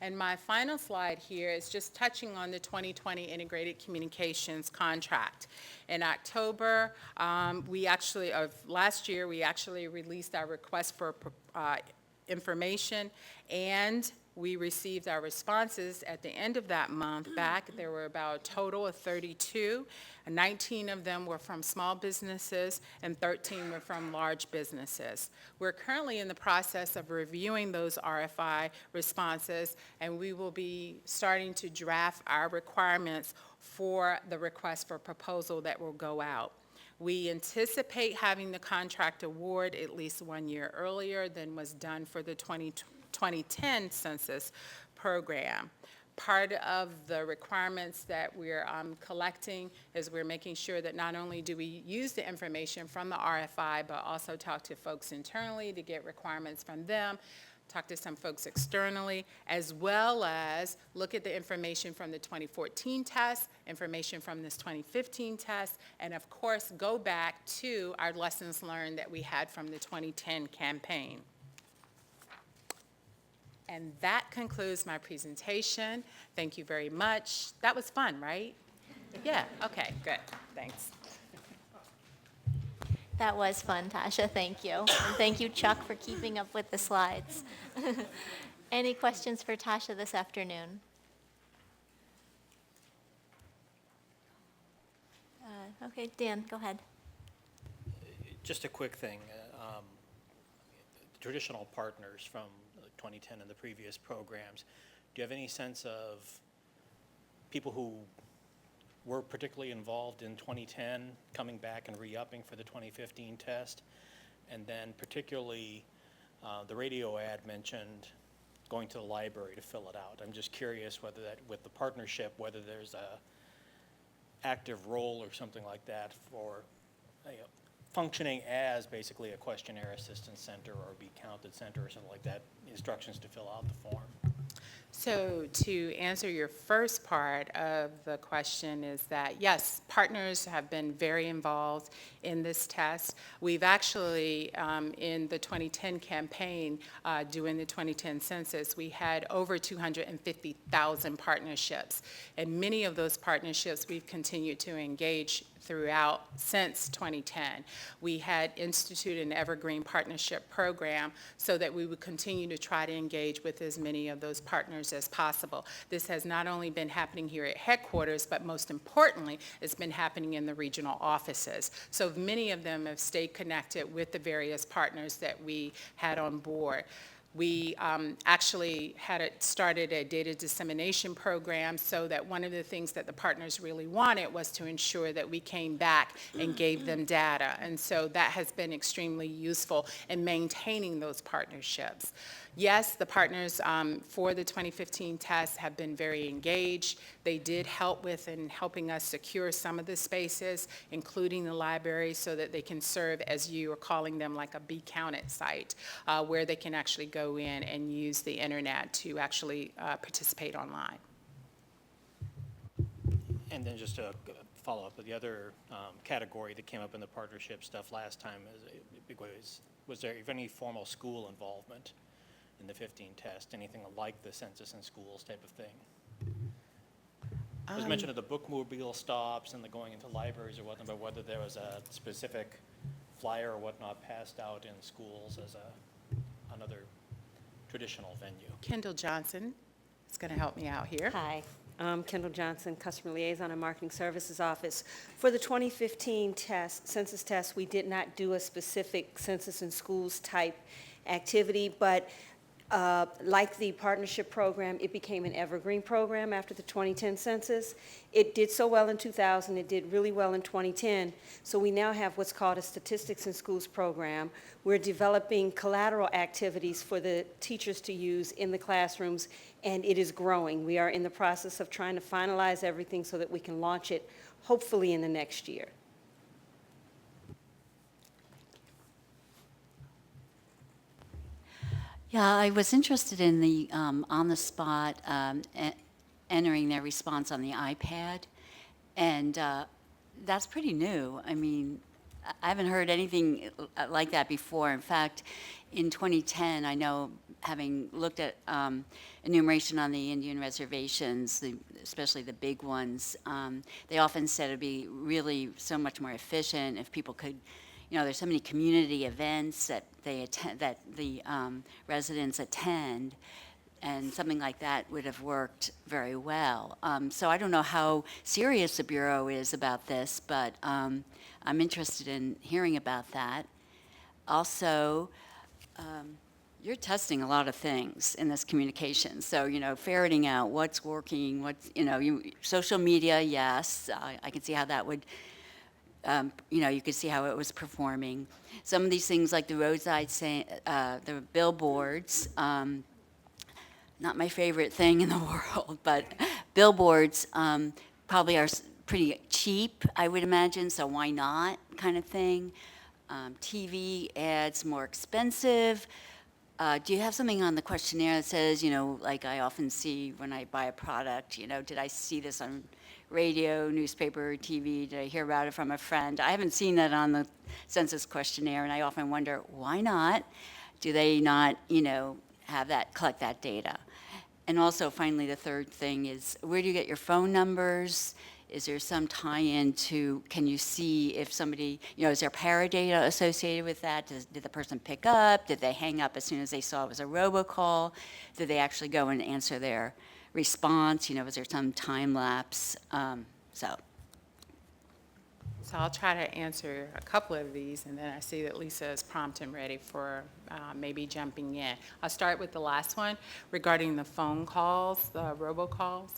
And my final slide here is just touching on the 2020 Integrated Communications Contract. In October, of last year, we actually released our request for information, and we received our responses at the end of that month back. There were about a total of 32. 19 of them were from small businesses, and 13 were from large businesses. We're currently in the process of reviewing those RFI responses, and we will be starting to draft our requirements for the request for proposal that will go out. We anticipate having the contract award at least 1 year earlier than was done for the 2010 census program. Part of the requirements that we're collecting is we're making sure that not only do we use the information from the RFI, but also talk to folks internally to get requirements from them. talk to some folks externally, as well as look at the information from the 2014 test, information from this 2015 test, and of course, go back to our lessons learned that we had from the 2010 campaign. And that concludes my presentation. Thank you very much. That was fun, right? Yeah, okay, good, thanks. That was fun, Tasha, thank you. And thank you, Chuck, for keeping up with the slides. Any questions for Tasha this afternoon? Okay, Dan, go ahead. Just a quick thing. The traditional partners from 2010 and the previous programs, do you have any sense of people who were particularly involved in 2010 coming back and re-upping for the 2015 test? And then particularly the radio ad mentioned going to the library to fill it out. I'm just curious whether that, with the partnership, whether there's a active role or something like that for functioning as basically a questionnaire assistance center or a be counted center or something like that, instructions to fill out the form. So to answer your first part of the question is that, yes, partners have been very involved in this test. We've actually, in the 2010 campaign, doing the 2010 census, we had over 250,000 partnerships. And many of those partnerships we've continued to engage throughout since 2010. We had instituted an evergreen partnership program so that we would continue to try to engage with as many of those partners as possible. This has not only been happening here at headquarters, but most importantly, it's been happening in the regional offices. So many of them have stayed connected with the various partners that we had on board. We actually started a data dissemination program so that one of the things that the partners really wanted was to ensure that we came back and gave them data. And so that has been extremely useful in maintaining those partnerships. Yes, the partners for the 2015 test have been very engaged. They did help with in helping us secure some of the spaces, including the library, so that they can serve, as you are calling them, like a Be Counted site, where they can actually go in and use the internet to actually participate online. And then just to follow up with the other category that came up in the partnership stuff last time, was there any formal school involvement in the 15 test, anything like the census in schools type of thing? It was mentioned of the bookmobile stops and the going into libraries or whatnot, but whether there was a specific flyer or whatnot passed out in schools as another traditional venue. Kendall Johnson is going to help me out here. Hi, I'm Kendall Johnson, Customer Liaison and Marketing Services Office. For the 2015 census test, we did not do a specific census in schools type activity, but like the partnership program, it became an evergreen program after the 2010 census. It did so well in 2000, it did really well in 2010, so we now have what's called a Statistics in Schools program. We're developing collateral activities for the teachers to use in the classrooms, and it is growing. We are in the process of trying to finalize everything so that we can launch it hopefully in the next year. Yeah, I was interested in the on-the-spot entering their response on the iPad, and that's pretty new. I mean, I haven't heard anything like that before. In fact, in 2010, I know, having looked at enumeration on the Indian reservations, especially the big ones, they often said it'd be really so much more efficient if people could, there's so many community events that they attend, that the residents attend, and something like that would have worked very well. So I don't know how serious the Bureau is about this, but I'm interested in hearing about that. Also, you're testing a lot of things in this communication. So, ferreting out what's working, social media, yes, I can see how that would, you could see how it was performing. Some of these things like the roadside, the billboards, not my favorite thing in the world, but billboards probably are pretty cheap, I would imagine, so why not kind of thing. TV ads more expensive. Do you have something on the questionnaire that says, like I often see when I buy a product, did I see this on radio, newspaper, TV? Did I hear about it from a friend? I haven't seen that on the census questionnaire, and I often wonder, why not? Do they not, collect that data? And also, finally, the third thing is, where do you get your phone numbers? Is there some tie-in to, can you see if somebody, is there paradata associated with that? Did the person pick up? Did they hang up as soon as they saw it was a robocall? Did they actually go and answer their response? Was there some time lapse? So I'll try to answer a couple of these, and then I see that Lisa is prompt and ready for maybe jumping in. I'll start with the last one regarding the phone calls, the robocalls.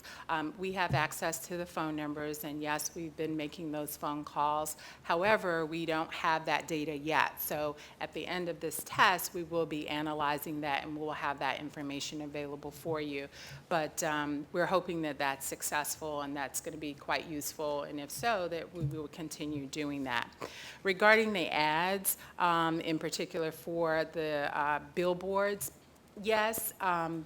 We have access to the phone numbers, and yes, we've been making those phone calls. However, we don't have that data yet. So at the end of this test, we will be analyzing that, and we'll have that information available for you. But we're hoping that that's successful, and that's going to be quite useful, and if so, that we will continue doing that. Regarding the ads, in particular for the billboards, yes,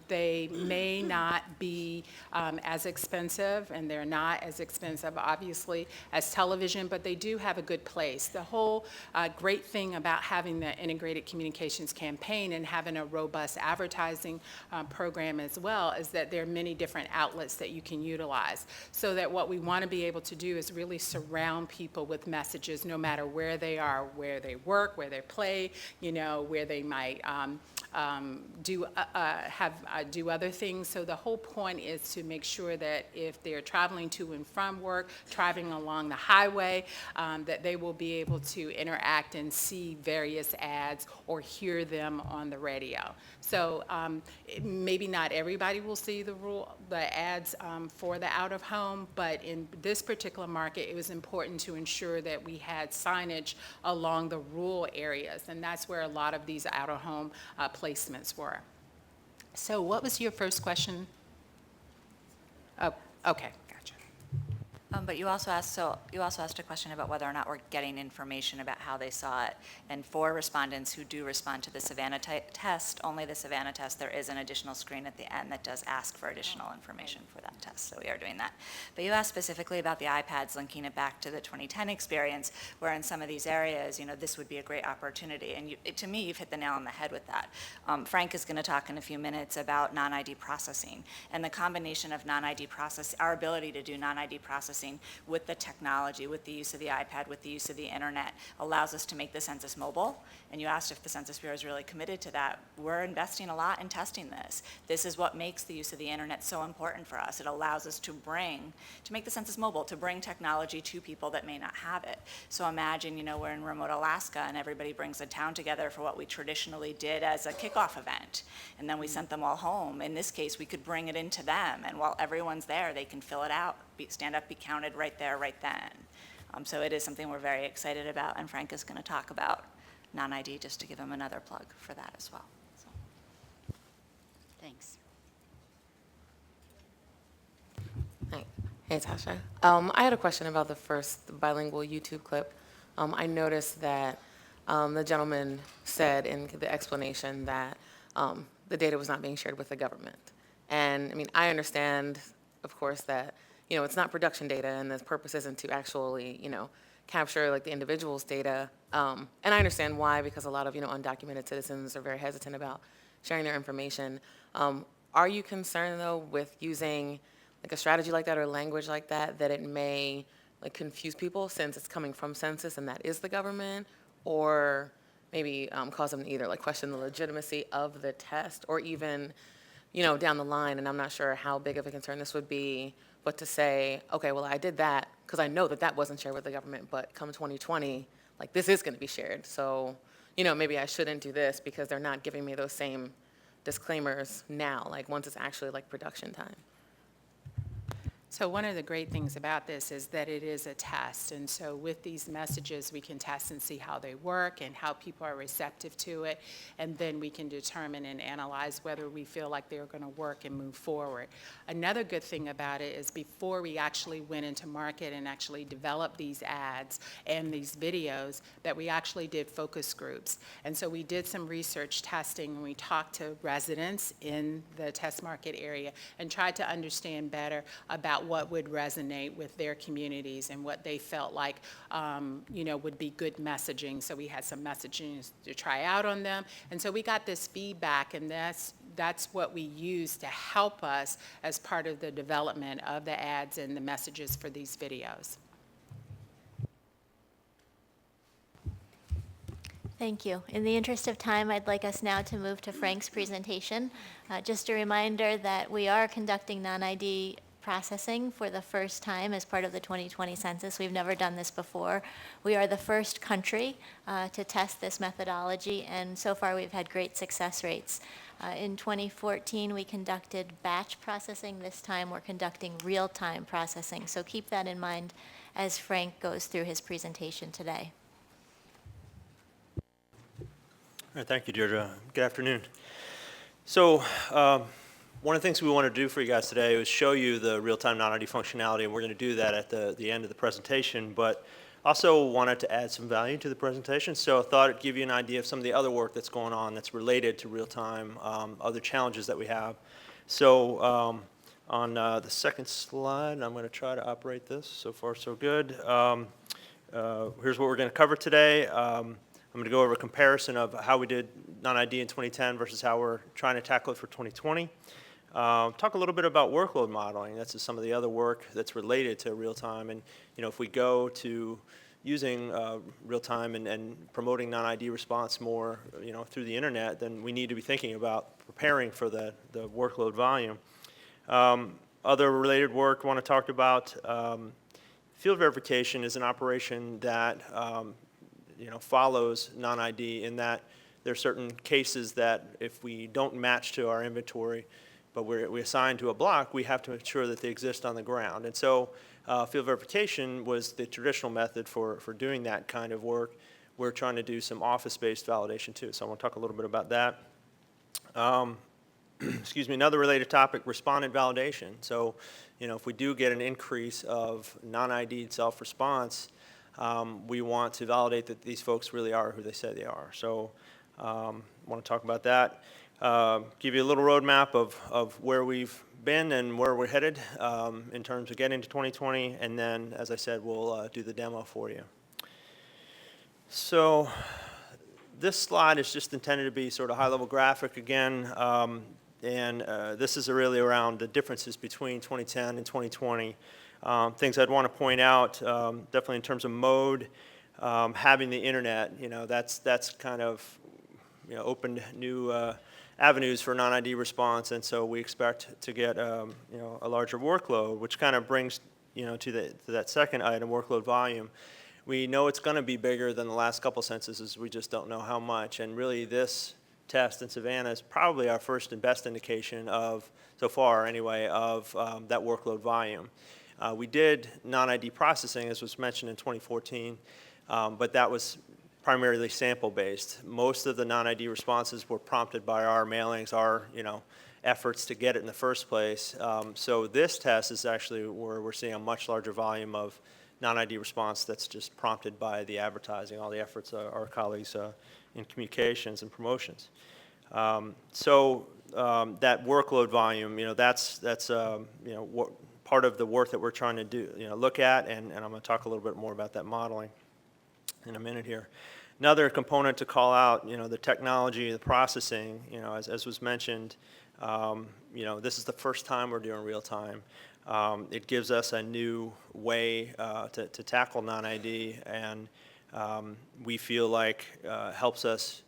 they may not be as expensive, and they're not as expensive, obviously, as television, but they do have a good place. The whole great thing about having the integrated communications campaign and having a robust advertising program as well is that there are many different outlets that you can utilize. So that what we want to be able to do is really surround people with messages, no matter where they are, where they work, where they play, where they might do other things. So the whole point is to make sure that if they're traveling to and from work, driving along the highway, that they will be able to interact and see various ads or hear them on the radio. So maybe not everybody will see the ads for the out of home, but in this particular market, it was important to ensure that we had signage along the rural areas, and that's where a lot of these out of home placements were. So what was your first question? Oh, okay, gotcha. But you also asked a question about whether or not we're getting information about how they saw it. And for respondents who do respond to the Savannah test, only the Savannah test, there is an additional screen at the end that does ask for additional information for that test. So we are doing that. But you asked specifically about the iPads, linking it back to the 2010 experience, where in some of these areas, this would be a great opportunity. And to me, you've hit the nail on the head with that. Frank is going to talk in a few minutes about non-ID processing and the combination of non-ID processing, our ability to do non-ID processing with the technology, with the use of the iPad, with the use of the internet, allows us to make the census mobile. And you asked if the Census Bureau is really committed to that. We're investing a lot in testing this. This is what makes the use of the internet so important for us. It allows us to make the census mobile, to bring technology to people that may not have it. So imagine, we're in remote Alaska and everybody brings a town together for what we traditionally did as a kickoff event. And then we sent them all home. In this case, we could bring it into them. And while everyone's there, they can fill it out, stand up, be counted right there, right then. So it is something we're very excited about, and Frank is going to talk about non-ID just to give him another plug for that as well. So. Thanks. Hi. Hey, Tasha. I had a question about the first bilingual YouTube clip. I noticed that the gentleman said in the explanation that the data was not being shared with the government. And I understand, of course, that it's not production data, and the purpose isn't to actually, capture the individual's data. And I understand why, because a lot of, undocumented citizens are very hesitant about sharing their information. Are you concerned, though, with using a strategy like that or language like that, that it may confuse people since it's coming from Census and that is the government, or maybe cause them to either question the legitimacy of the test, or even, down the line, and I'm not sure how big of a concern this would be, but to say, okay, well, I did that because I know that that wasn't shared with the government, but come 2020, this is going to be shared. So, maybe I shouldn't do this because they're not giving me those same disclaimers now, once it's actually production time. So one of the great things about this is that it is a test, and so with these messages, we can test and see how they work and how people are receptive to it, and then we can determine and analyze whether we feel like they're going to work and move forward. Another good thing about it is before we actually went into market and actually developed these ads and these videos, that we actually did focus groups. And so we did some research testing, and we talked to residents in the test market area and tried to understand better about what would resonate with their communities and what they felt like, would be good messaging. So we had some messaging to try out on them. And so we got this feedback, and that's what we used to help us as part of the development of the ads and the messages for these videos. Thank you. In the interest of time, I'd like us now to move to Frank's presentation. Just a reminder that we are conducting non-ID processing for the first time as part of the 2020 census. We've never done this before. We are the first country to test this methodology, and so far we've had great success rates. In 2014, we conducted batch processing. This time we're conducting real-time processing. So keep that in mind as Frank goes through his presentation today. All right, thank you, Deirdre. Good afternoon. So one of the things we want to do for you guys today is show you the real-time non-ID functionality, and we're going to do that at the end of the presentation, but also wanted to add some value to the presentation, so I thought I'd give you an idea of some of the other work that's going on that's related to real-time, other challenges that we have. So on the second slide, I'm going to try to operate this. So far, so good. Here's what we're going to cover today. I'm going to go over a comparison of how we did non-ID in 2010 versus how we're trying to tackle it for 2020. Talk a little bit about workload modeling. That's some of the other work that's related to real-time. And if we go to using real-time and promoting non-ID response more through the internet, then we need to be thinking about preparing for the workload volume. Other related work I want to talk about, field verification is an operation that follows non-ID in that there are certain cases that if we don't match to our inventory, but we assign to a block, we have to ensure that they exist on the ground. And so field verification was the traditional method for doing that kind of work. We're trying to do some office-based validation too, so I want to talk a little bit about that. Excuse me, another related topic, respondent validation. So, if we do get an increase of non-ID'd self-response, we want to validate that these folks really are who they say they are. So I want to talk about that. Give you a little roadmap of where we've been and where we're headed in terms of getting to 2020. And then, as I said, we'll do the demo for you. So this slide is just intended to be sort of high-level graphic again. This is really around the differences between 2010 and 2020. Things I'd want to point out, definitely in terms of mode, having the internet, that's kind of opened new avenues for non-ID response, and so we expect to get a larger workload, which kind of brings to that second item, workload volume. We know it's going to be bigger than the last couple censuses. We just don't know how much, and really this test in Savannah is probably our first and best indication of, so far anyway, of that workload volume. We did non-ID processing, as was mentioned in 2014, but that was primarily sample-based. Most of the non-ID responses were prompted by our mailings, our efforts to get it in the first place. So this test is actually where we're seeing a much larger volume of non-ID response that's just prompted by the advertising, all the efforts of our colleagues in communications and promotions. So that workload volume, that's what part of the work that we're trying to do, look at, and I'm going to talk a little bit more about that modeling in a minute here. Another component to call out, the technology, the processing, as was mentioned, this is the first time we're doing real time. It gives us a new way to tackle non-ID, and we feel like helps us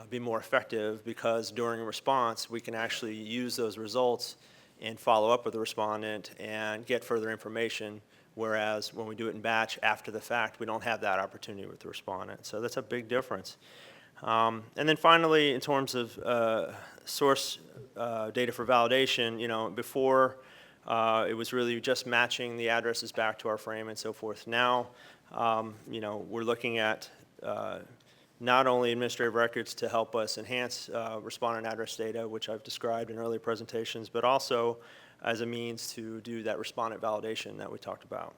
be more effective because during a response, we can actually use those results and follow up with the respondent and get further information, whereas when we do it in batch after the fact, we don't have that opportunity with the respondent. So that's a big difference. And then finally, in terms of source data for validation, before it was really just matching the addresses back to our frame and so forth. Now, we're looking at not only administrative records to help us enhance respondent address data, which I've described in earlier presentations, but also as a means to do that respondent validation that we talked about.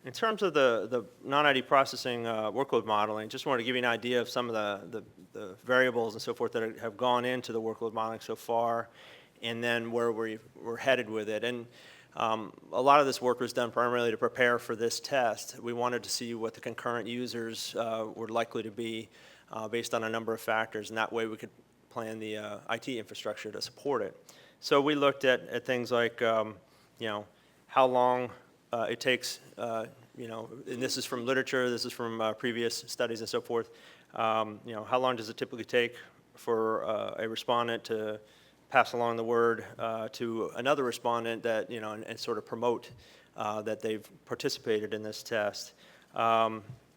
In terms of the non-ID processing workload modeling, just wanted to give you an idea of some of the variables and so forth that have gone into the workload modeling so far, and then where we're headed with it. And a lot of this work was done primarily to prepare for this test. We wanted to see what the concurrent users were likely to be based on a number of factors, and that way we could plan the IT infrastructure to support it. So we looked at things like, how long it takes, and this is from literature, this is from previous studies and so forth. How long does it typically take for a respondent to pass along the word to another respondent that, and sort of promote that they've participated in this test.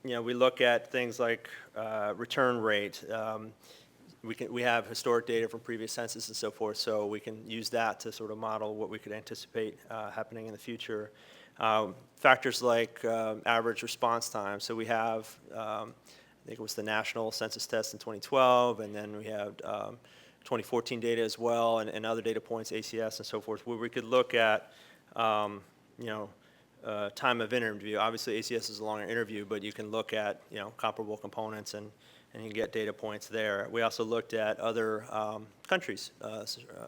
We look at things like return rate. We have historic data from previous census and so forth, so we can use that to sort of model what we could anticipate happening in the future. Factors like average response time. So we have, I think it was the national census test in 2012, and then we have 2014 data as well, and other data points, ACS and so forth, where we could look at, time of interview. Obviously, ACS is a longer interview, but you can look at, comparable components and you can get data points there. We also looked at other countries'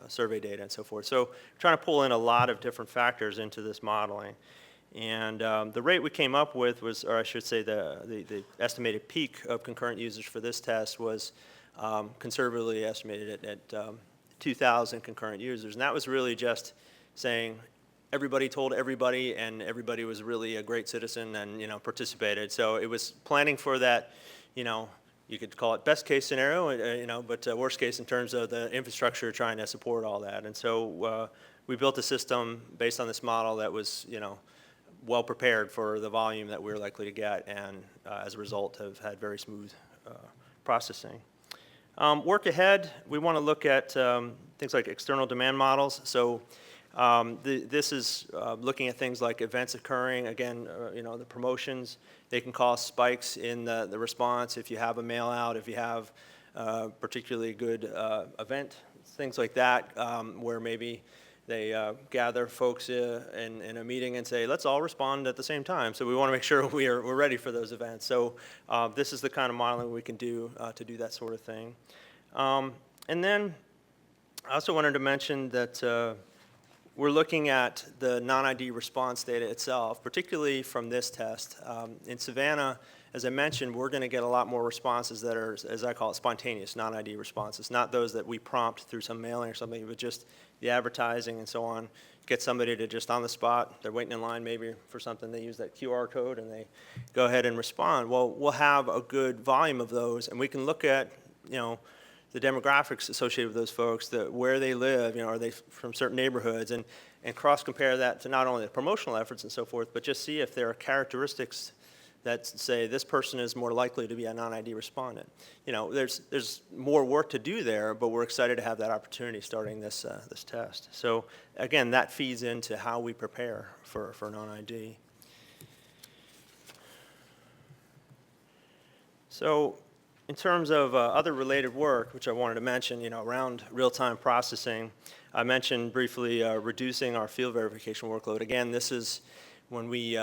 survey data and so forth. So trying to pull in a lot of different factors into this modeling. And the rate we came up with was, or I should say the estimated peak of concurrent users for this test was conservatively estimated at 2,000 concurrent users. And that was really just saying everybody told everybody, and everybody was really a great citizen and, participated. So it was planning for that, you could call it best case scenario, but worst case in terms of the infrastructure trying to support all that. And so we built a system based on this model that was, well prepared for the volume that we're likely to get, and as a result have had very smooth processing. Work ahead, we want to look at things like external demand models. So this is looking at things like events occurring, again, the promotions. They can cause spikes in the response if you have a mail out, if you have a particularly good event, things like that, where maybe they gather folks in a meeting and say, let's all respond at the same time. So we want to make sure we're ready for those events. So this is the kind of modeling we can do to do that sort of thing. And then I also wanted to mention that we're looking at the non-ID response data itself, particularly from this test. In Savannah, as I mentioned, we're going to get a lot more responses that are, as I call it, spontaneous non-ID responses, not those that we prompt through some mailing or something, but just the advertising and so on. Get somebody to just on the spot, they're waiting in line maybe for something, they use that QR code and they go ahead and respond. Well, we'll have a good volume of those, and we can look at, the demographics associated with those folks, where they live, are they from certain neighborhoods, and cross-compare that to not only the promotional efforts and so forth, but just see if there are characteristics that say this person is more likely to be a non-ID respondent. There's more work to do there, but we're excited to have that opportunity starting this test. So again, that feeds into how we prepare for non-ID. So in terms of other related work, which I wanted to mention, around real-time processing, I mentioned briefly reducing our field verification workload. Again, this is when we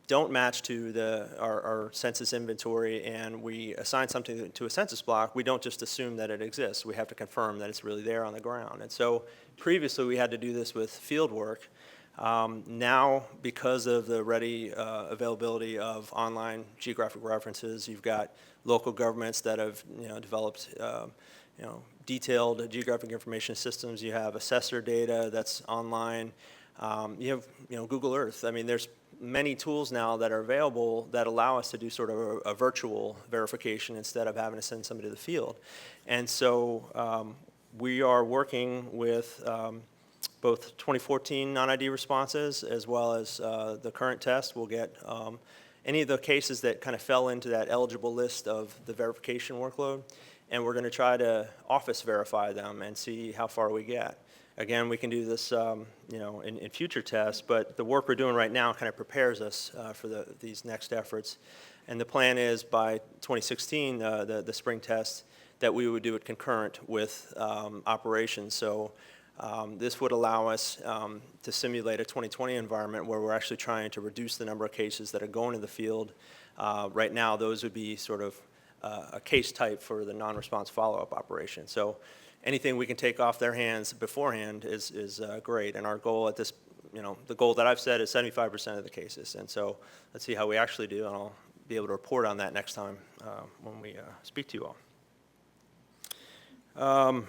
don't match to our census inventory and we assign something to a census block, we don't just assume that it exists. We have to confirm that it's really there on the ground. And so previously we had to do this with field work. Now, because of the ready availability of online geographic references, you've got local governments that have developed detailed geographic information systems. You have assessor data that's online. You have Google Earth. I mean, there's many tools now that are available that allow us to do sort of a virtual verification instead of having to send somebody to the field. And so we are working with both 2014 non-ID responses as well as the current test. We'll get any of the cases that kind of fell into that eligible list of the verification workload, and we're going to try to office verify them and see how far we get. Again, we can do this, in future tests, but the work we're doing right now kind of prepares us for these next efforts. And the plan is by 2016, the spring test, that we would do it concurrent with operations. So this would allow us to simulate a 2020 environment where we're actually trying to reduce the number of cases that are going to the field. Right now, those would be sort of a case type for the non-response follow-up operation. So anything we can take off their hands beforehand is great. And our goal at this, the goal that I've set is 75% of the cases. And so let's see how we actually do, and I'll be able to report on that next time when we speak to you all. In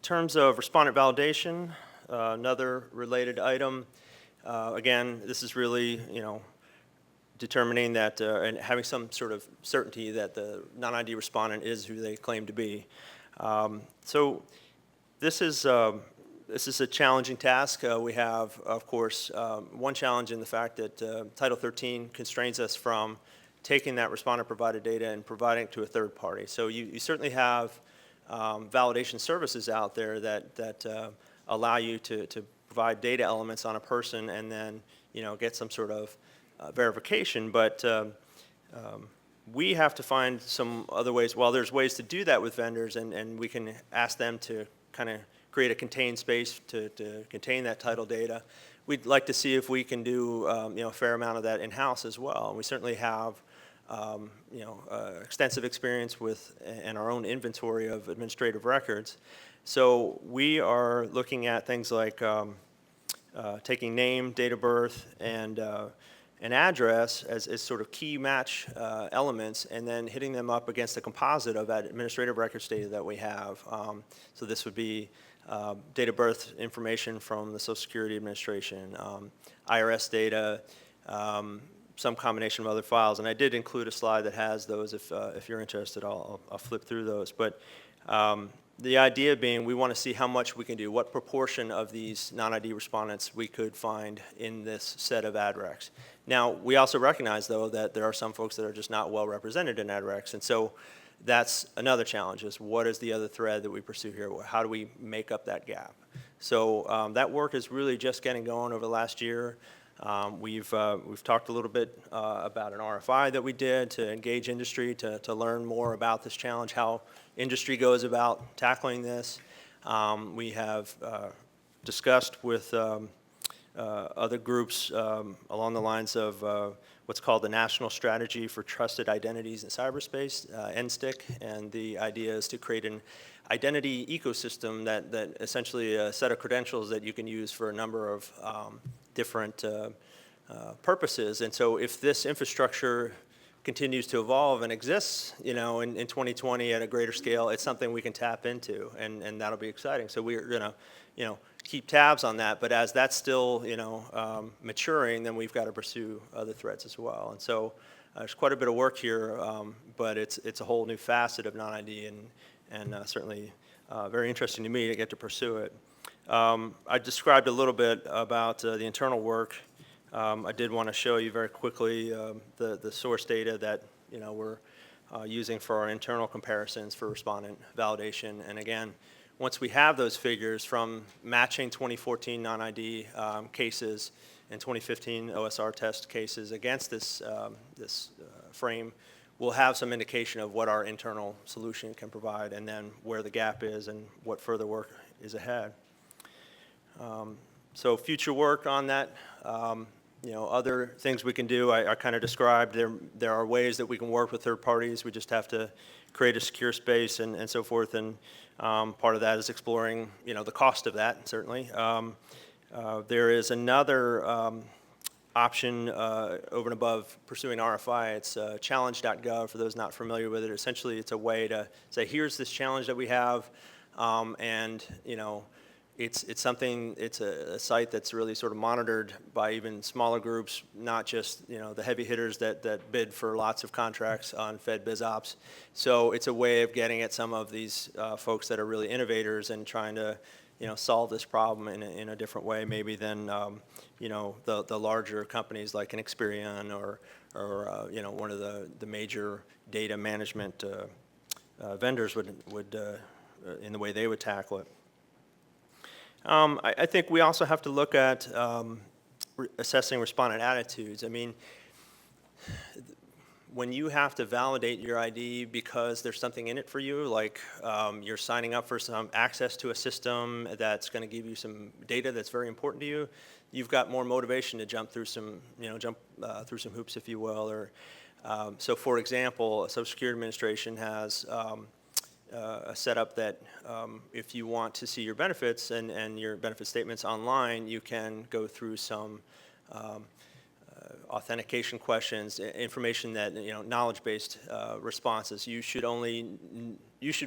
terms of respondent validation, another related item, again, this is really, determining that and having some sort of certainty that the non-ID respondent is who they claim to be. So this is a challenging task. We have, of course, one challenge in the fact that Title 13 constrains us from taking that respondent-provided data and providing it to a third party. So you certainly have validation services out there that allow you to provide data elements on a person and then get some sort of verification, but we have to find some other ways. Well, there's ways to do that with vendors, and we can ask them to kind of create a contained space to contain that title data. We'd like to see if we can do a fair amount of that in-house as well. We certainly have extensive experience with and our own inventory of administrative records. So we are looking at things like taking name, date of birth, and an address as sort of key match elements, and then hitting them up against a composite of that administrative records data that we have. So this would be date of birth information from the Social Security Administration, IRS data, some combination of other files. And I did include a slide that has those. If you're interested, I'll flip through those. But the idea being we want to see how much we can do, what proportion of these non-ID respondents we could find in this set of ADRECs. Now, we also recognize, though, that there are some folks that are just not well represented in ADRECs, and so that's another challenge, is what is the other thread that we pursue here? How do we make up that gap? So that work is really just getting going over the last year. We've talked a little bit about an RFI that we did to engage industry to learn more about this challenge, how industry goes about tackling this. We have discussed with other groups along the lines of what's called the National Strategy for Trusted Identities in Cyberspace, NSTIC, and the idea is to create an identity ecosystem that essentially a set of credentials that you can use for a number of different purposes. And so if this infrastructure continues to evolve and exists, in 2020 at a greater scale, it's something we can tap into, and that'll be exciting. So we're going to, keep tabs on that, but as that's still, maturing, then we've got to pursue other threads as well. And so there's quite a bit of work here, but it's a whole new facet of non-ID, and certainly very interesting to me to get to pursue it. I described a little bit about the internal work. I did want to show you very quickly the source data that we're using for our internal comparisons for respondent validation. And again, once we have those figures from matching 2014 non-ID cases and 2015 OSR test cases against this frame, we'll have some indication of what our internal solution can provide, and then where the gap is and what further work is ahead. So future work on that, other things we can do, I kind of described. There are ways that we can work with third parties. We just have to create a secure space and so forth, and part of that is exploring, the cost of that, certainly. There is another option over and above pursuing RFI. It's challenge.gov, for those not familiar with it. Essentially, it's a way to say, here's this challenge that we have, and, it's something, it's a site that's really sort of monitored by even smaller groups, not just, the heavy hitters that bid for lots of contracts on Fed Biz Ops. So it's a way of getting at some of these folks that are really innovators and trying to, solve this problem in a different way maybe than, the larger companies like an Experian or one of the major data management vendors would in the way they would tackle it. I think we also have to look at assessing respondent attitudes. I mean, when you have to validate your ID because there's something in it for you, like you're signing up for some access to a system that's going to give you some data that's very important to you, you've got more motivation to jump through some, through some hoops, if you will. Or so, for example, Social Security Administration has a setup that if you want to see your benefits and your benefit statements online, you can go through some authentication questions, information that, knowledge-based responses. You should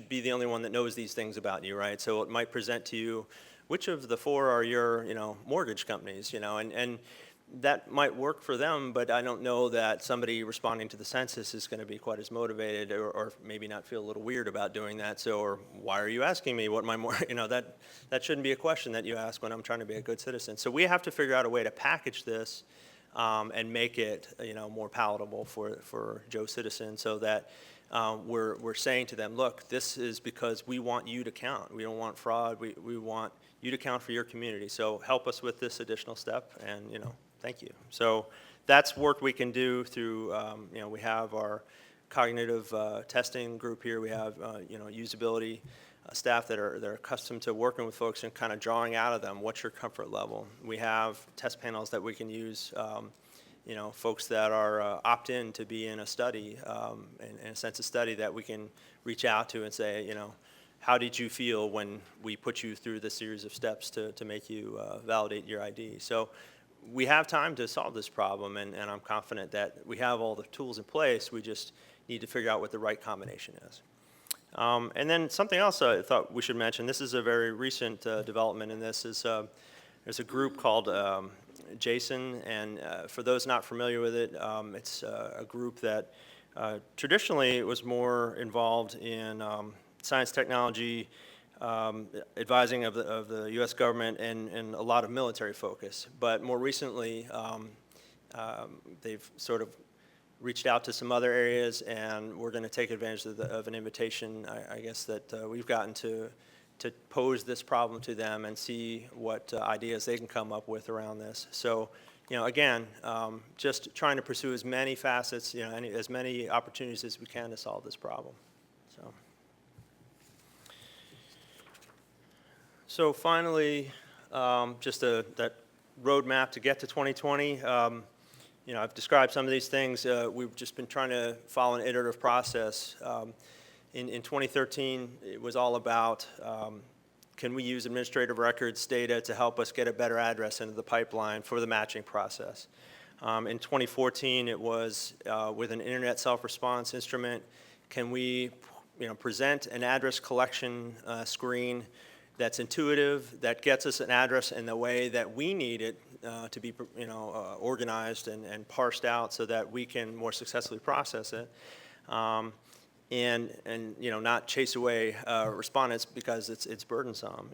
be the only one that knows these things about you, right? So it might present to you, which of the four are your, mortgage companies, and that might work for them, but I don't know that somebody responding to the census is going to be quite as motivated, or maybe not feel a little weird about doing that. So, or why are you asking me what my more, that shouldn't be a question that you ask when I'm trying to be a good citizen. So we have to figure out a way to package this and make it, more palatable for Joe citizens, so that we're saying to them, look, this is because we want you to count. We don't want fraud. We want you to count for your community. So help us with this additional step, and thank you. So that's work we can do through, we have our cognitive testing group here. We have, usability staff that are accustomed to working with folks and kind of drawing out of them what's your comfort level. We have test panels that we can use, folks that are opt-in to be in a study, in a census study, that we can reach out to and say, how did you feel when we put you through the series of steps to make you validate your ID? So we have time to solve this problem, and I'm confident that we have all the tools in place. We just need to figure out what the right combination is. And then something else I thought we should mention, this is a very recent development in this, is there's a group called JASON, and for those not familiar with it, it's a group that traditionally was more involved in science, technology, advising of the U.S. government, and a lot of military focus. But more recently, they've sort of reached out to some other areas, and we're going to take advantage of an invitation, I guess, that we've gotten to pose this problem to them and see what ideas they can come up with around this. So, again, just trying to pursue as many facets, as many opportunities as we can to solve this problem. So finally, just that roadmap to get to 2020. I've described some of these things. We've just been trying to follow an iterative process. In 2013, it was all about can we use administrative records data to help us get a better address into the pipeline for the matching process. In 2014, it was with an internet self-response instrument, can we present an address collection screen that's intuitive, that gets us an address in the way that we need it to be organized and parsed out so that we can more successfully process it. And not chase away respondents because it's burdensome.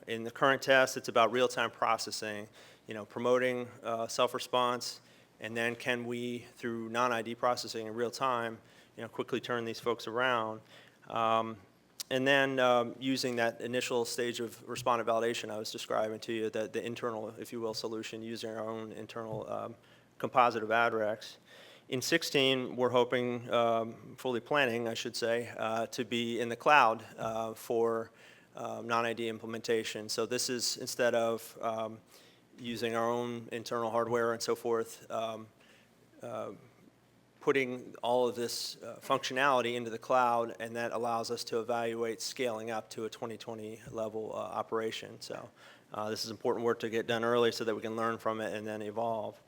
In the current test, it's about real-time processing, promoting self-response, and then can we, through non-ID processing in real time, quickly turn these folks around. And then using that initial stage of respondent validation I was describing to you, the internal, if you will, solution, using our own internal composite of address. In 16, we're hoping, fully planning, I should say, to be in the cloud for non-ID implementation. So this is, instead of using our own internal hardware and so forth, putting all of this functionality into the cloud, and that allows us to evaluate scaling up to a 2020 level operation. So this is important work to get done early so that we can learn from it and then evolve.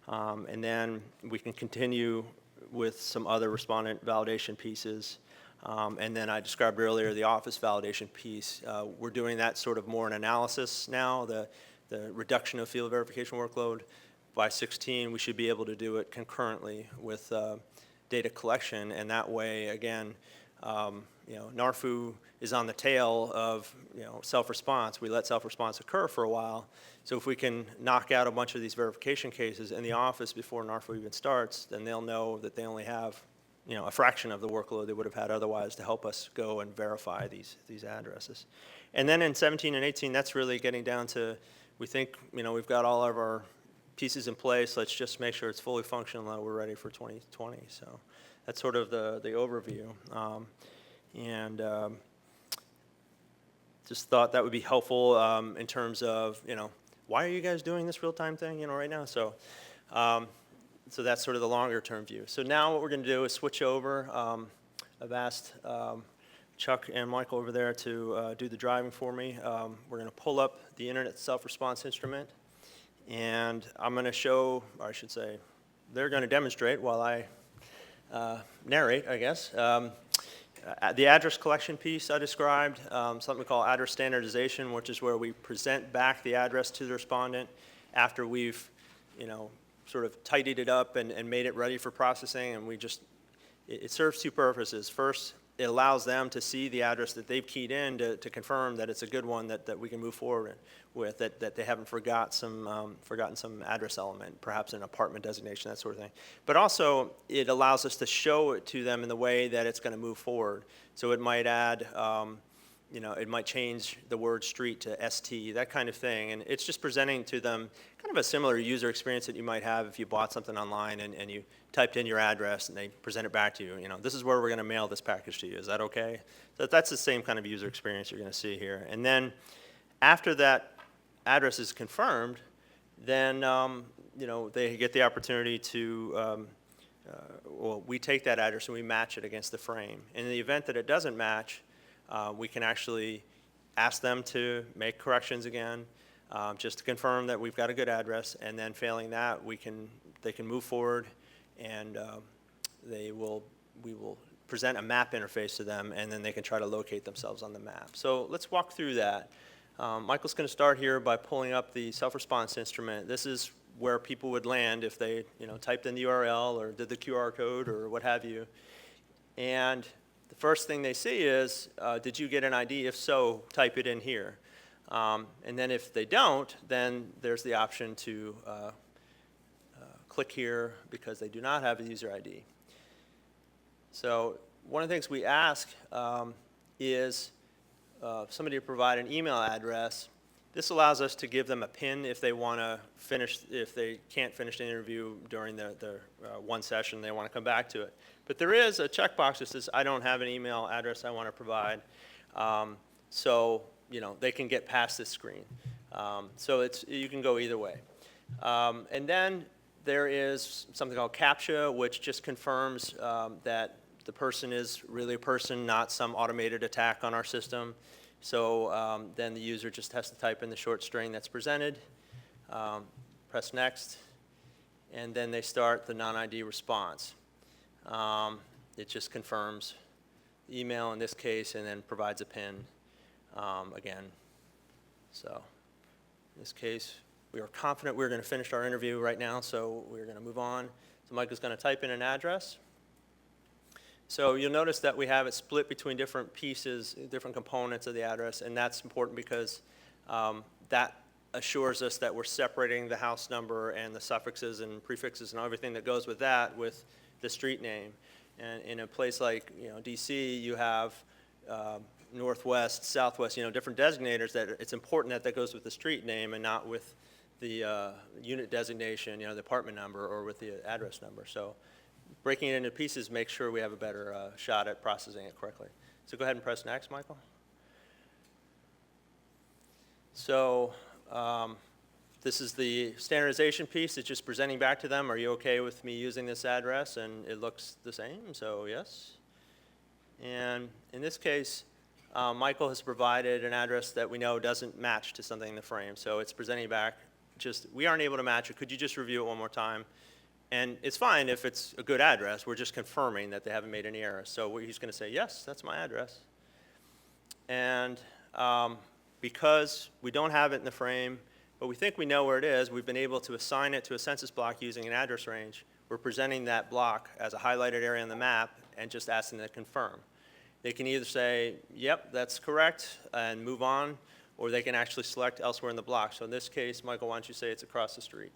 And then we can continue with some other respondent validation pieces. And then I described earlier the office validation piece. We're doing that sort of more in analysis now, the reduction of field verification workload. By 16, we should be able to do it concurrently with data collection, and that way, again, NARFU is on the tail of self-response. We let self-response occur for a while, so if we can knock out a bunch of these verification cases in the office before NARFU even starts, then they'll know that they only have a fraction of the workload they would have had otherwise to help us go and verify these addresses. And then in 17 and 18, that's really getting down to, we think, we've got all of our pieces in place. Let's just make sure it's fully functional and we're ready for 2020. So that's sort of the overview. Just thought that would be helpful in terms of, why are you guys doing this real-time thing, right now? So, so that's sort of the longer-term view. So now what we're going to do is switch over. I've asked Chuck and Michael over there to do the driving for me. We're going to pull up the Internet Self-Response Instrument, and I'm going to show, or I should say, they're going to demonstrate while I narrate, I guess. The address collection piece I described, something we call address standardization, which is where we present back the address to the respondent after we've, sort of tidied it up and made it ready for processing, and it serves two purposes. First, it allows them to see the address that they've keyed in to confirm that it's a good one that we can move forward with, that they haven't forgotten some address element, perhaps an apartment designation, that sort of thing. But also, it allows us to show it to them in the way that it's going to move forward. So it might add, it might change the word street to ST, that kind of thing. And it's just presenting to them kind of a similar user experience that you might have if you bought something online and you typed in your address and they present it back to you. This is where we're going to mail this package to you. Is that okay? That's the same kind of user experience you're going to see here. And then after that address is confirmed, then they get the opportunity to, we take that address and we match it against the frame. In the event that it doesn't match, we can actually ask them to make corrections again, just to confirm that we've got a good address, and then failing that, they can move forward, and we will present a map interface to them, and then they can try to locate themselves on the map. So let's walk through that. Michael's going to start here by pulling up the self-response instrument. This is where people would land if they typed in the URL or did the QR code or what have you. And the first thing they see is, did you get an ID? If so, type it in here. And then if they don't, then there's the option to click here because they do not have a user ID. So one of the things we ask is somebody to provide an email address. This allows us to give them a PIN if they want to finish, if they can't finish the interview during the one session, they want to come back to it. But there is a checkbox that says, I don't have an email address I want to provide. So, they can get past this screen. So you can go either way. And then there is something called CAPTCHA, which just confirms that the person is really a person, not some automated attack on our system. So then the user just has to type in the short string that's presented, press next, and then they start the non-ID response. It just confirms the email in this case and then provides a PIN again. So in this case, we are confident we're going to finish our interview right now, so we're going to move on. So Michael's going to type in an address. So you'll notice that we have it split between different pieces, different components of the address, and that's important because that assures us that we're separating the house number and the suffixes and prefixes and everything that goes with that with the street name. And in a place like DC, you have northwest, southwest, different designators that it's important that goes with the street name and not with the unit designation, the apartment number or with the address number. So breaking it into pieces makes sure we have a better shot at processing it correctly. So go ahead and press next, Michael. So this is the standardization piece. It's just presenting back to them, are you okay with me using this address? And it looks the same, so yes. And in this case, Michael has provided an address that we know doesn't match to something in the frame. So it's presenting back, we aren't able to match it. Could you just review it one more time? And it's fine if it's a good address. We're just confirming that they haven't made any errors. So he's going to say, yes, that's my address. And because we don't have it in the frame, but we think we know where it is, we've been able to assign it to a census block using an address range. We're presenting that block as a highlighted area on the map and just asking them to confirm. They can either say, yep, that's correct, and move on, or they can actually select elsewhere in the block. So in this case, Michael, why don't you say it's across the street?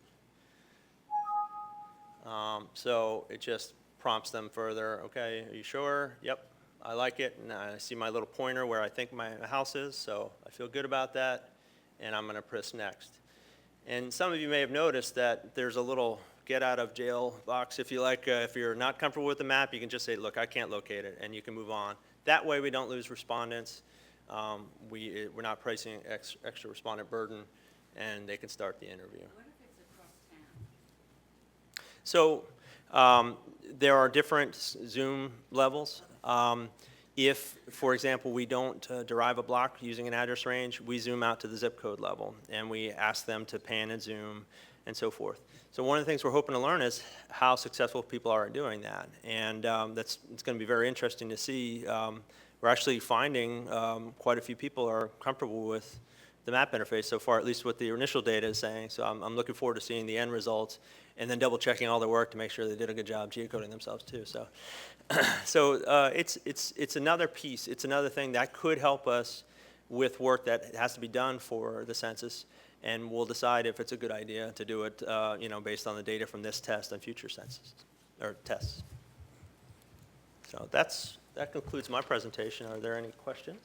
So it just prompts them further. Okay, are you sure? Yep, I like it, and I see my little pointer where I think my house is, so I feel good about that, and I'm going to press next. And some of you may have noticed that there's a little get out of jail box, if you like. If you're not comfortable with the map, you can just say, look, I can't locate it, and you can move on. That way we don't lose respondents. We're not placing extra respondent burden, and they can start the interview. What if it's across town? So there are different Zoom levels. If, for example, we don't derive a block using an address range, we zoom out to the zip code level, and we ask them to pan and zoom and so forth. So one of the things we're hoping to learn is how successful people are at doing that. And it's going to be very interesting to see. We're actually finding quite a few people are comfortable with the map interface so far, at least what the initial data is saying. So I'm looking forward to seeing the end results and then double checking all their work to make sure they did a good job geocoding themselves too. So, it's another piece. It's another thing that could help us with work that has to be done for the census, and we'll decide if it's a good idea to do it, based on the data from this test and future census or tests. So that concludes my presentation. Are there any questions?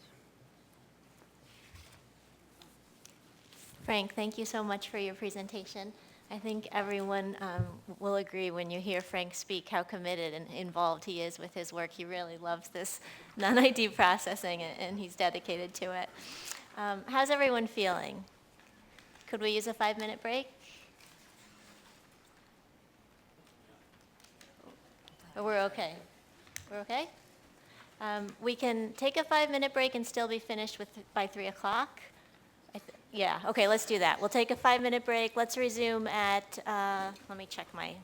Frank, thank you so much for your presentation. I think everyone will agree when you hear Frank speak how committed and involved he is with his work. He really loves this non-ID processing, and he's dedicated to it. How's everyone feeling? Could we use a 5-minute break? Or we're okay? We're okay? We can take a 5-minute break and still be finished by 3 o'clock. Yeah, okay, let's do that. We'll take a 5-minute break. Let's resume at, let me check my,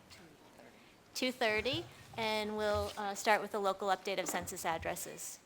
2:30, and we'll start with a local update of census addresses.